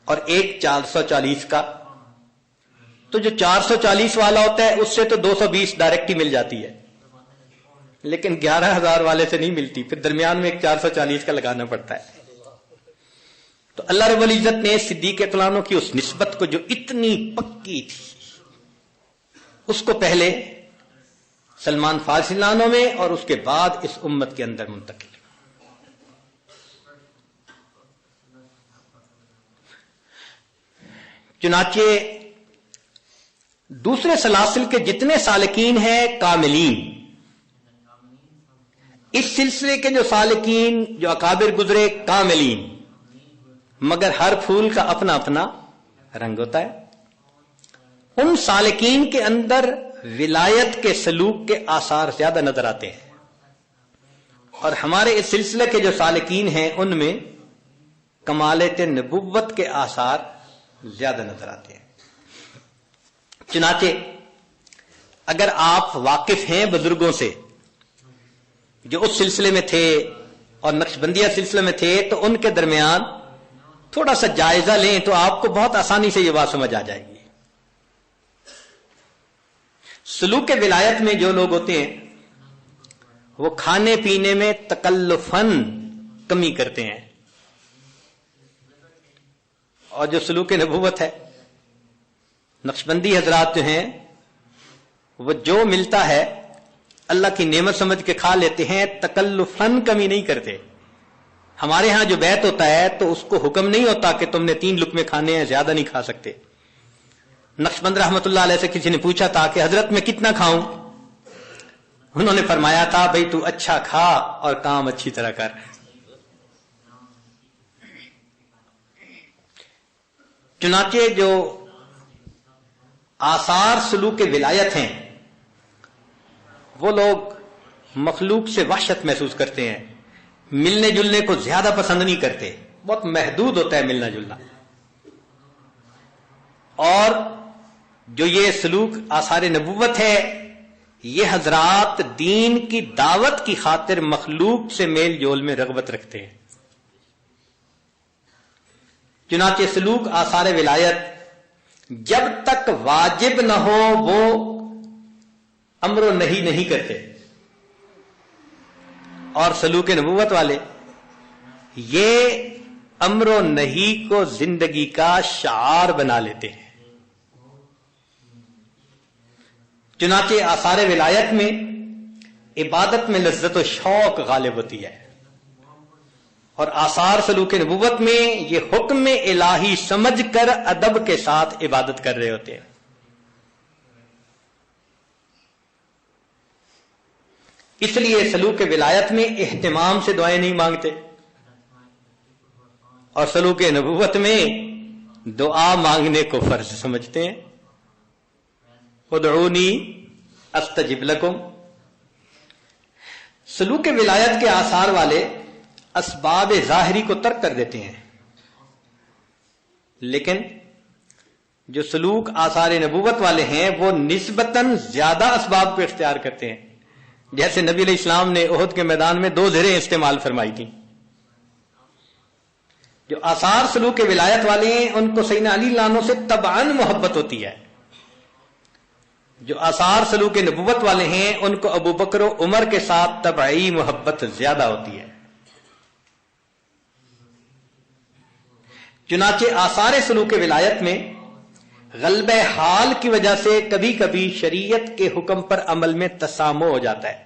اور ایک 440 کا، تو جو 440 والا ہوتا ہے اس سے تو 220 ڈائریکٹ ہی مل جاتی ہے، لیکن 11,000 والے سے نہیں ملتی، پھر درمیان میں ایک 440 کا لگانا پڑتا ہے. تو اللہ رب العزت نے صدیق اکبر عنہ کی اس نسبت کو جو اتنی پکی تھی اس کو پہلے سلمان فارسی عنہ میں اور اس کے بعد اس امت کے اندر منتقل. چنانچہ دوسرے سلاسل کے جتنے سالکین ہیں کاملین، اس سلسلے کے جو سالکین جو اکابر گزرے کاملین، مگر ہر پھول کا اپنا اپنا رنگ ہوتا ہے. ان سالکین کے اندر ولایت کے سلوک کے آثار زیادہ نظر آتے ہیں، اور ہمارے اس سلسلے کے جو سالکین ہیں ان میں کمالت نبوت کے آثار زیادہ نظر آتے ہیں. چنانچہ اگر آپ واقف ہیں بزرگوں سے جو اس سلسلے میں تھے اور نقشبندیہ سلسلے میں تھے، تو ان کے درمیان تھوڑا سا جائزہ لیں تو آپ کو بہت آسانی سے یہ بات سمجھ آ جائے گی. سلوک ولایت میں جو لوگ ہوتے ہیں وہ کھانے پینے میں تکلفاً کمی کرتے ہیں، اور جو سلوک نبوت ہے نقشبندی حضرات جو ہیں وہ جو ملتا ہے اللہ کی نعمت سمجھ کے کھا لیتے ہیں، تکلفاً کمی نہیں کرتے. ہمارے ہاں جو بیعت ہوتا ہے تو اس کو حکم نہیں ہوتا کہ تم نے 3 لقمے کھانے ہیں، زیادہ نہیں کھا سکتے. نقشبند رحمت اللہ علیہ سے کسی نے پوچھا تھا کہ حضرت میں کتنا کھاؤں؟ انہوں نے فرمایا تھا بھئی تو اچھا کھا اور کام اچھی طرح کر. چنانچہ جو آثار سلوک ولایت ہیں وہ لوگ مخلوق سے وحشت محسوس کرتے ہیں، ملنے جلنے کو زیادہ پسند نہیں کرتے، بہت محدود ہوتا ہے ملنا جلنا. اور جو یہ سلوک آثار نبوت ہے یہ حضرات دین کی دعوت کی خاطر مخلوق سے میل جول میں رغبت رکھتے ہیں. چنانچہ سلوک آثار ولایت جب تک واجب نہ ہو وہ امر و نہی نہیں کرتے، اور سلوک نبوت والے یہ امر و نہی کو زندگی کا شعار بنا لیتے ہیں۔ چنانچہ آثار ولایت میں عبادت میں لذت و شوق غالب ہوتی ہے، اور آثار سلوک نبوت میں یہ حکم الہی سمجھ کر ادب کے ساتھ عبادت کر رہے ہوتے ہیں۔ اس لیے سلوک ولایت میں اہتمام سے دعائیں نہیں مانگتے، اور سلوک نبوت میں دعا مانگنے کو فرض سمجھتے ہیں۔ ادعونی استجب لکم۔ سلوک ولایت کے آثار والے اسباب ظاہری کو ترک کر دیتے ہیں، لیکن جو سلوک آثار نبوت والے ہیں وہ نسبتاً زیادہ اسباب کو اختیار کرتے ہیں۔ جیسے نبی علیہ السلام نے احد کے میدان میں 2 زرہیں استعمال فرمائی تھیں۔ جو آثار سلوک ولایت والے ہیں ان کو سیدنا علی اللہ عنہ سے طبعاً محبت ہوتی ہے، جو آثار سلوک نبوت والے ہیں ان کو ابو بکر و عمر کے ساتھ طبعی محبت زیادہ ہوتی ہے۔ چنانچہ آثار سلوک ولایت میں غلبہ حال کی وجہ سے کبھی کبھی شریعت کے حکم پر عمل میں تسامح ہو جاتا ہے،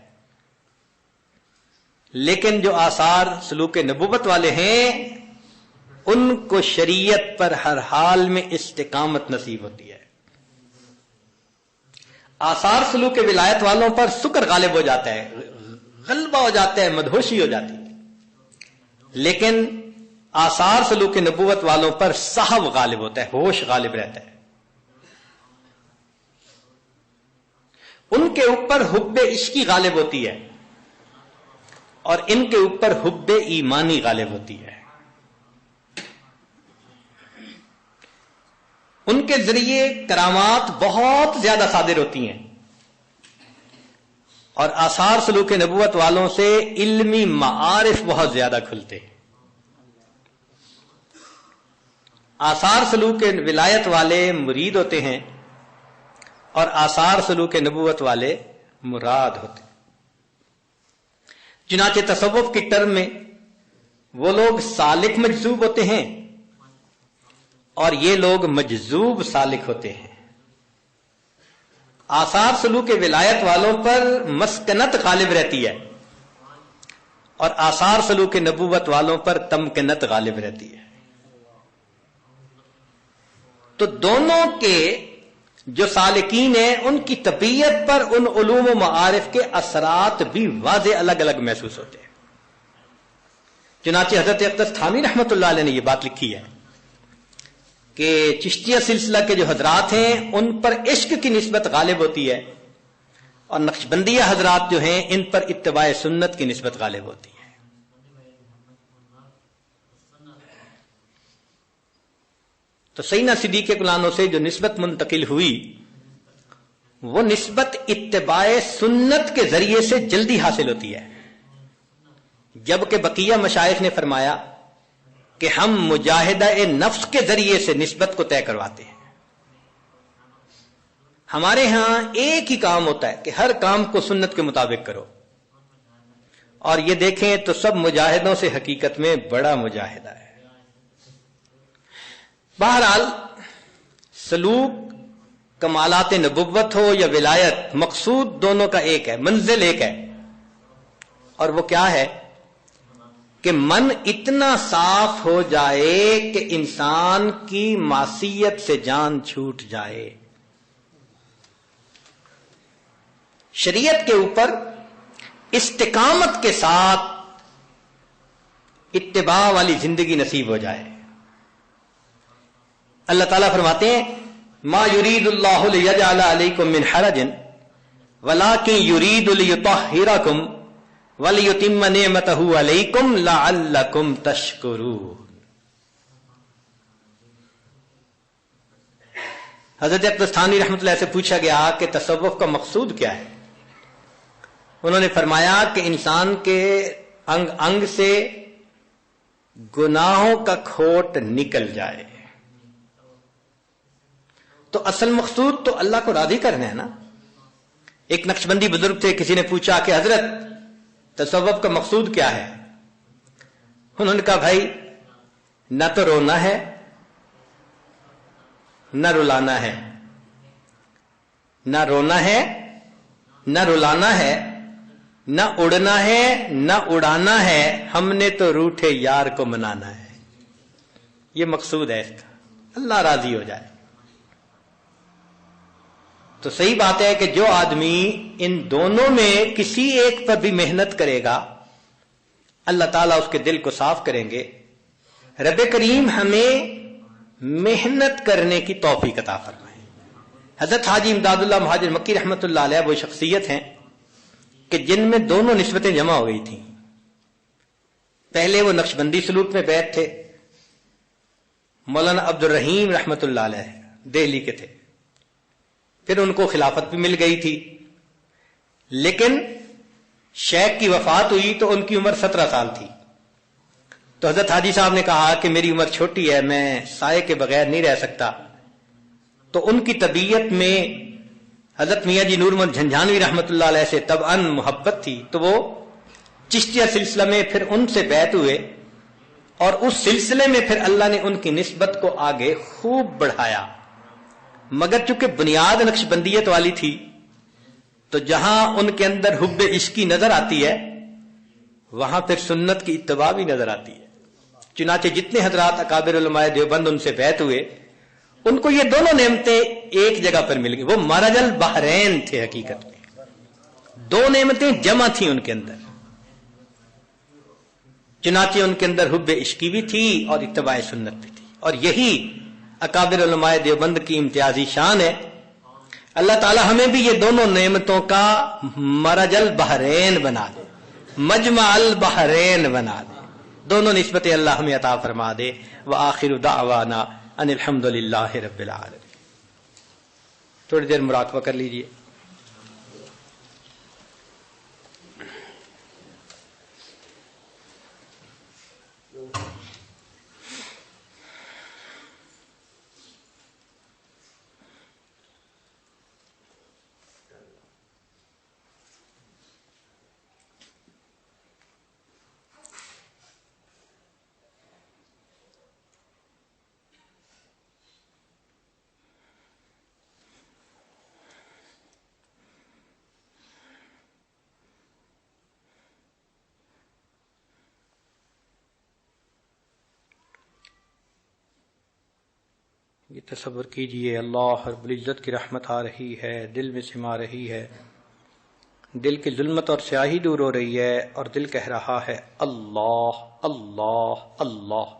لیکن جو آثار سلوک نبوت والے ہیں ان کو شریعت پر ہر حال میں استقامت نصیب ہوتی ہے۔ آثار سلوک ولایت والوں پر سکر غالب ہو جاتا ہے، غلبہ ہو جاتا ہے، مدہوشی ہو جاتی ہے، لیکن آثار سلوک نبوت والوں پر صحو غالب ہوتا ہے، ہوش غالب رہتا ہے۔ ان کے اوپر حب عشقی غالب ہوتی ہے، اور ان کے اوپر حب ایمانی غالب ہوتی ہے۔ ان کے ذریعے کرامات بہت زیادہ صادر ہوتی ہیں، اور آثار سلوک نبوت والوں سے علمی معارف بہت زیادہ کھلتے ہیں۔ آثار سلوک ولایت والے مرید ہوتے ہیں، اور آثار سلوک نبوت والے مراد ہوتے ہیں۔ چنانچہ تصوف کی ٹرم میں وہ لوگ سالک مجذوب ہوتے ہیں، اور یہ لوگ مجذوب سالک ہوتے ہیں۔ آثار سلوک ولایت والوں پر مسکنت غالب رہتی ہے، اور آثار سلوک نبوت والوں پر تمکنت غالب رہتی ہے۔ تو دونوں کے جو سالکین ہیں ان کی طبیعت پر ان علوم و معارف کے اثرات بھی واضح الگ الگ محسوس ہوتے ہیں۔ چنانچہ حضرت اقدس تھانوی رحمۃ اللہ علیہ نے یہ بات لکھی ہے کہ چشتیہ سلسلہ کے جو حضرات ہیں ان پر عشق کی نسبت غالب ہوتی ہے، اور نقشبندیہ حضرات جو ہیں ان پر اتباع سنت کی نسبت غالب ہوتی ہے۔ تو سیدنا صدیق اکلانو سے جو نسبت منتقل ہوئی وہ نسبت اتباع سنت کے ذریعے سے جلدی حاصل ہوتی ہے، جبکہ بقیہ مشائخ نے فرمایا کہ ہم مجاہدہ نفس کے ذریعے سے نسبت کو طے کرواتے ہیں۔ ہمارے ہاں ایک ہی کام ہوتا ہے کہ ہر کام کو سنت کے مطابق کرو، اور یہ دیکھیں تو سب مجاہدوں سے حقیقت میں بڑا مجاہدہ ہے۔ بہرحال سلوک کمالات نبوت ہو یا ولایت، مقصود دونوں کا ایک ہے، منزل ایک ہے، اور وہ کیا ہے کہ من اتنا صاف ہو جائے کہ انسان کی معصیت سے جان چھوٹ جائے۔ شریعت کے اوپر استقامت کے ساتھ اتباع والی زندگی نصیب ہو جائے۔ اللہ تعالیٰ فرماتے ہیں ما یرید اللہ لیجعل علیکم من حرج ولکن یرید لیطہرکم ولیتم نعمتہ علیکم لعلکم تشکرون۔ حضرت اقدس تھانوی رحمۃ اللہ سے پوچھا گیا کہ تصوف کا مقصود کیا ہے؟ انہوں نے فرمایا کہ انسان کے انگ انگ سے گناہوں کا کھوٹ نکل جائے۔ تو اصل مقصود تو اللہ کو راضی کرنا ہے نا۔ ایک نقشبندی بزرگ تھے، کسی نے پوچھا کہ حضرت تصوف کا مقصود کیا ہے؟ انہوں نے کہا بھائی نہ تو رونا ہے نہ رلانا ہے، نہ رونا ہے نہ رلانا ہے، نہ اڑنا ہے نہ اڑانا ہے، ہم نے تو روٹھے یار کو منانا ہے۔ یہ مقصود ہے اس کا، اللہ راضی ہو جائے۔ تو صحیح بات ہے کہ جو آدمی ان دونوں میں کسی ایک پر بھی محنت کرے گا اللہ تعالیٰ اس کے دل کو صاف کریں گے۔ رب کریم ہمیں محنت کرنے کی توفیق عطا فرمائے۔ حضرت حاجی امداد اللہ مہاجر مکی رحمۃ اللہ علیہ وہ شخصیت ہیں کہ جن میں دونوں نسبتیں جمع ہو گئی تھیں۔ پہلے وہ نقشبندی سلوک میں بیعت تھے، مولانا عبد الرحیم رحمۃ اللہ علیہ دہلی کے تھے، پھر ان کو خلافت بھی مل گئی تھی، لیکن شیخ کی وفات ہوئی تو ان کی عمر 17 سال تھی۔ تو حضرت حاجی صاحب نے کہا کہ میری عمر چھوٹی ہے، میں سائے کے بغیر نہیں رہ سکتا۔ تو ان کی طبیعت میں حضرت میاں جی نور محمد جھنجھانوی رحمۃ اللہ علیہ سے طبعاً محبت تھی، تو وہ چشتیہ سلسلہ میں پھر ان سے بیعت ہوئے، اور اس سلسلے میں پھر اللہ نے ان کی نسبت کو آگے خوب بڑھایا۔ مگر چونکہ بنیاد نقشبندیت والی تھی تو جہاں ان کے اندر حب عشقی نظر آتی ہے وہاں پھر سنت کی اتباع بھی نظر آتی ہے۔ چنانچہ جتنے حضرات اکابر علماء دیوبند ان سے بیعت ہوئے ان کو یہ دونوں نعمتیں ایک جگہ پر مل گئی۔ وہ مرج البحرین تھے، حقیقت میں دو نعمتیں جمع تھیں ان کے اندر۔ چنانچہ ان کے اندر حب عشقی بھی تھی اور اتباع سنت بھی تھی، اور یہی اکابر علماء دیوبند کی امتیازی شان ہے۔ اللہ تعالی ہمیں بھی یہ دونوں نعمتوں کا مرج البحرین بنا دے، مجمع البحرین بنا دے، دونوں نسبتیں اللہ ہمیں عطا فرما دے۔ وآخر دعوانا ان الحمد للہ رب العالمین۔ تھوڑی دیر مراقبہ کر لیجئے۔ یہ تصور کیجئے اللہ رب العزت کی رحمت آ رہی ہے، دل میں سما رہی ہے، دل کی ظلمت اور سیاہی دور ہو رہی ہے، اور دل کہہ رہا ہے اللہ اللہ اللہ۔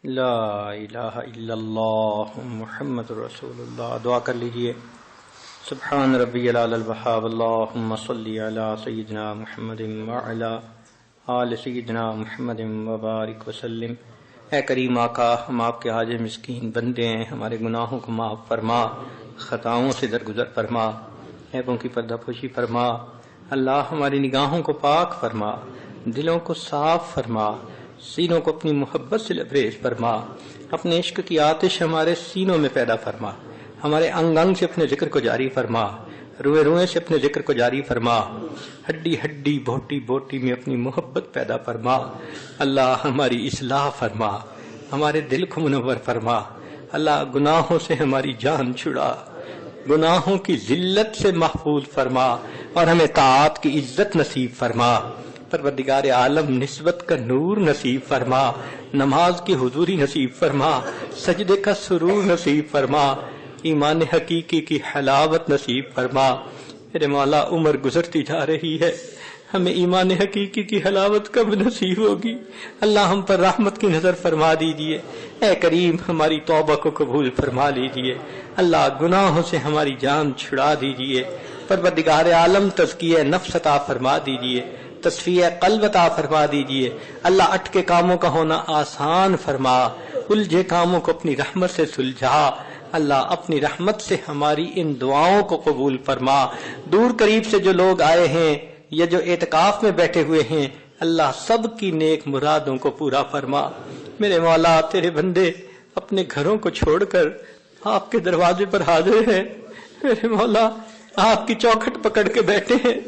لا الہ الا اللہ محمد رسول اللہ. دعا کر لیجئے. سبحان ربی العلی الوہاب. اللہم صلی علی سیدنا محمد وعلی آل سیدنا محمد وبارک وسلم. اے کریم آقا، ہم آپ کے عاجز مسکین بندے ہیں، ہمارے گناہوں کو معاف فرما، خطاؤں سے درگزر فرما، عیبوں کی پردہ پوشی فرما. اللہ ہماری نگاہوں کو پاک فرما، دلوں کو صاف فرما، سینوں کو اپنی محبت سے لبریز فرما. اپنے عشق کی آتش ہمارے سینوں میں پیدا فرما، ہمارے انگ انگ سے اپنے ذکر کو جاری فرما، روئے روئے سے اپنے ذکر کو جاری فرما، ہڈی ہڈی بوٹی بوٹی میں اپنی محبت پیدا فرما. اللہ ہماری اصلاح فرما، ہمارے دل کو منور فرما. اللہ گناہوں سے ہماری جان چھڑا، گناہوں کی ذلت سے محفوظ فرما اور ہمیں طاعت کی عزت نصیب فرما. پروردگار عالم نسبت کا نور نصیب فرما، نماز کی حضوری نصیب فرما، سجدے کا سرور نصیب فرما، ایمان حقیقی کی حلاوت نصیب فرما. میرے مولا عمر گزرتی جا رہی ہے، ہمیں ایمان حقیقی کی حلاوت کب نصیب ہوگی؟ اللہ ہم پر رحمت کی نظر فرما دیجیے. اے کریم ہماری توبہ کو قبول فرما لیجیے. اللہ گناہوں سے ہماری جان چھڑا دیجیے. پروردگار عالم تزکیہ نفس عطا فرما دیجیے، تصفیہ قلب عطا فرما دیجیے. اللہ اٹکے کاموں کا ہونا آسان فرما، الجھے کاموں کو اپنی رحمت سے سلجھا. اللہ اپنی رحمت سے ہماری ان دعاؤں کو قبول فرما. دور قریب سے جو لوگ آئے ہیں یا جو اعتکاف میں بیٹھے ہوئے ہیں، اللہ سب کی نیک مرادوں کو پورا فرما. میرے مولا تیرے بندے اپنے گھروں کو چھوڑ کر آپ کے دروازے پر حاضر ہیں. میرے مولا آپ کی چوکھٹ پکڑ کے بیٹھے ہیں،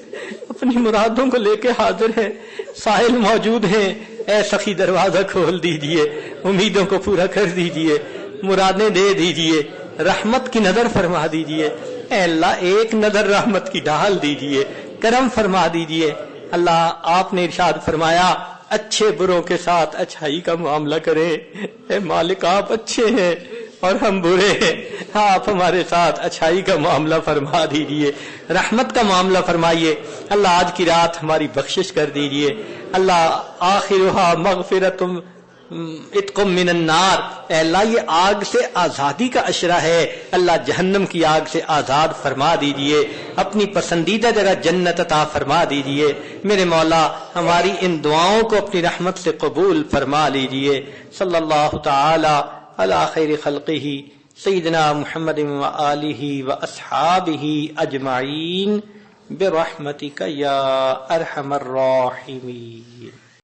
اپنی مرادوں کو لے کے حاضر ہیں. سائل موجود ہیں، اے سخی دروازہ کھول دیجئے، امیدوں کو پورا کر دیجئے، مرادیں دے دیجئے، رحمت کی نظر فرما دیجئے. اے اللہ ایک نظر رحمت کی ڈال دیجئے، کرم فرما دیجئے. اللہ آپ نے ارشاد فرمایا اچھے بروں کے ساتھ اچھائی کا معاملہ کریں. اے مالک آپ اچھے ہیں اور ہم برے ہیں، آپ ہمارے ساتھ اچھائی کا معاملہ فرما دیجئے، رحمت کا معاملہ فرمائیے. اللہ آج کی رات ہماری بخشش کر دیجئے. اللہ آخرها مغفرۃ اتقم من النار. اے اللہ یہ آگ سے آزادی کا عشرہ ہے، اللہ جہنم کی آگ سے آزاد فرما دیجئے. اپنی پسندیدہ جگہ جنت عطا فرما دیجئے. میرے مولا ہماری ان دعاؤں کو اپنی رحمت سے قبول فرما لیجئے. صلی اللہ تعالی علی خیر خلقہ سیدنا محمد وآلہ واصحابہ اجمعین برحمتک یا ارحم الراحمین.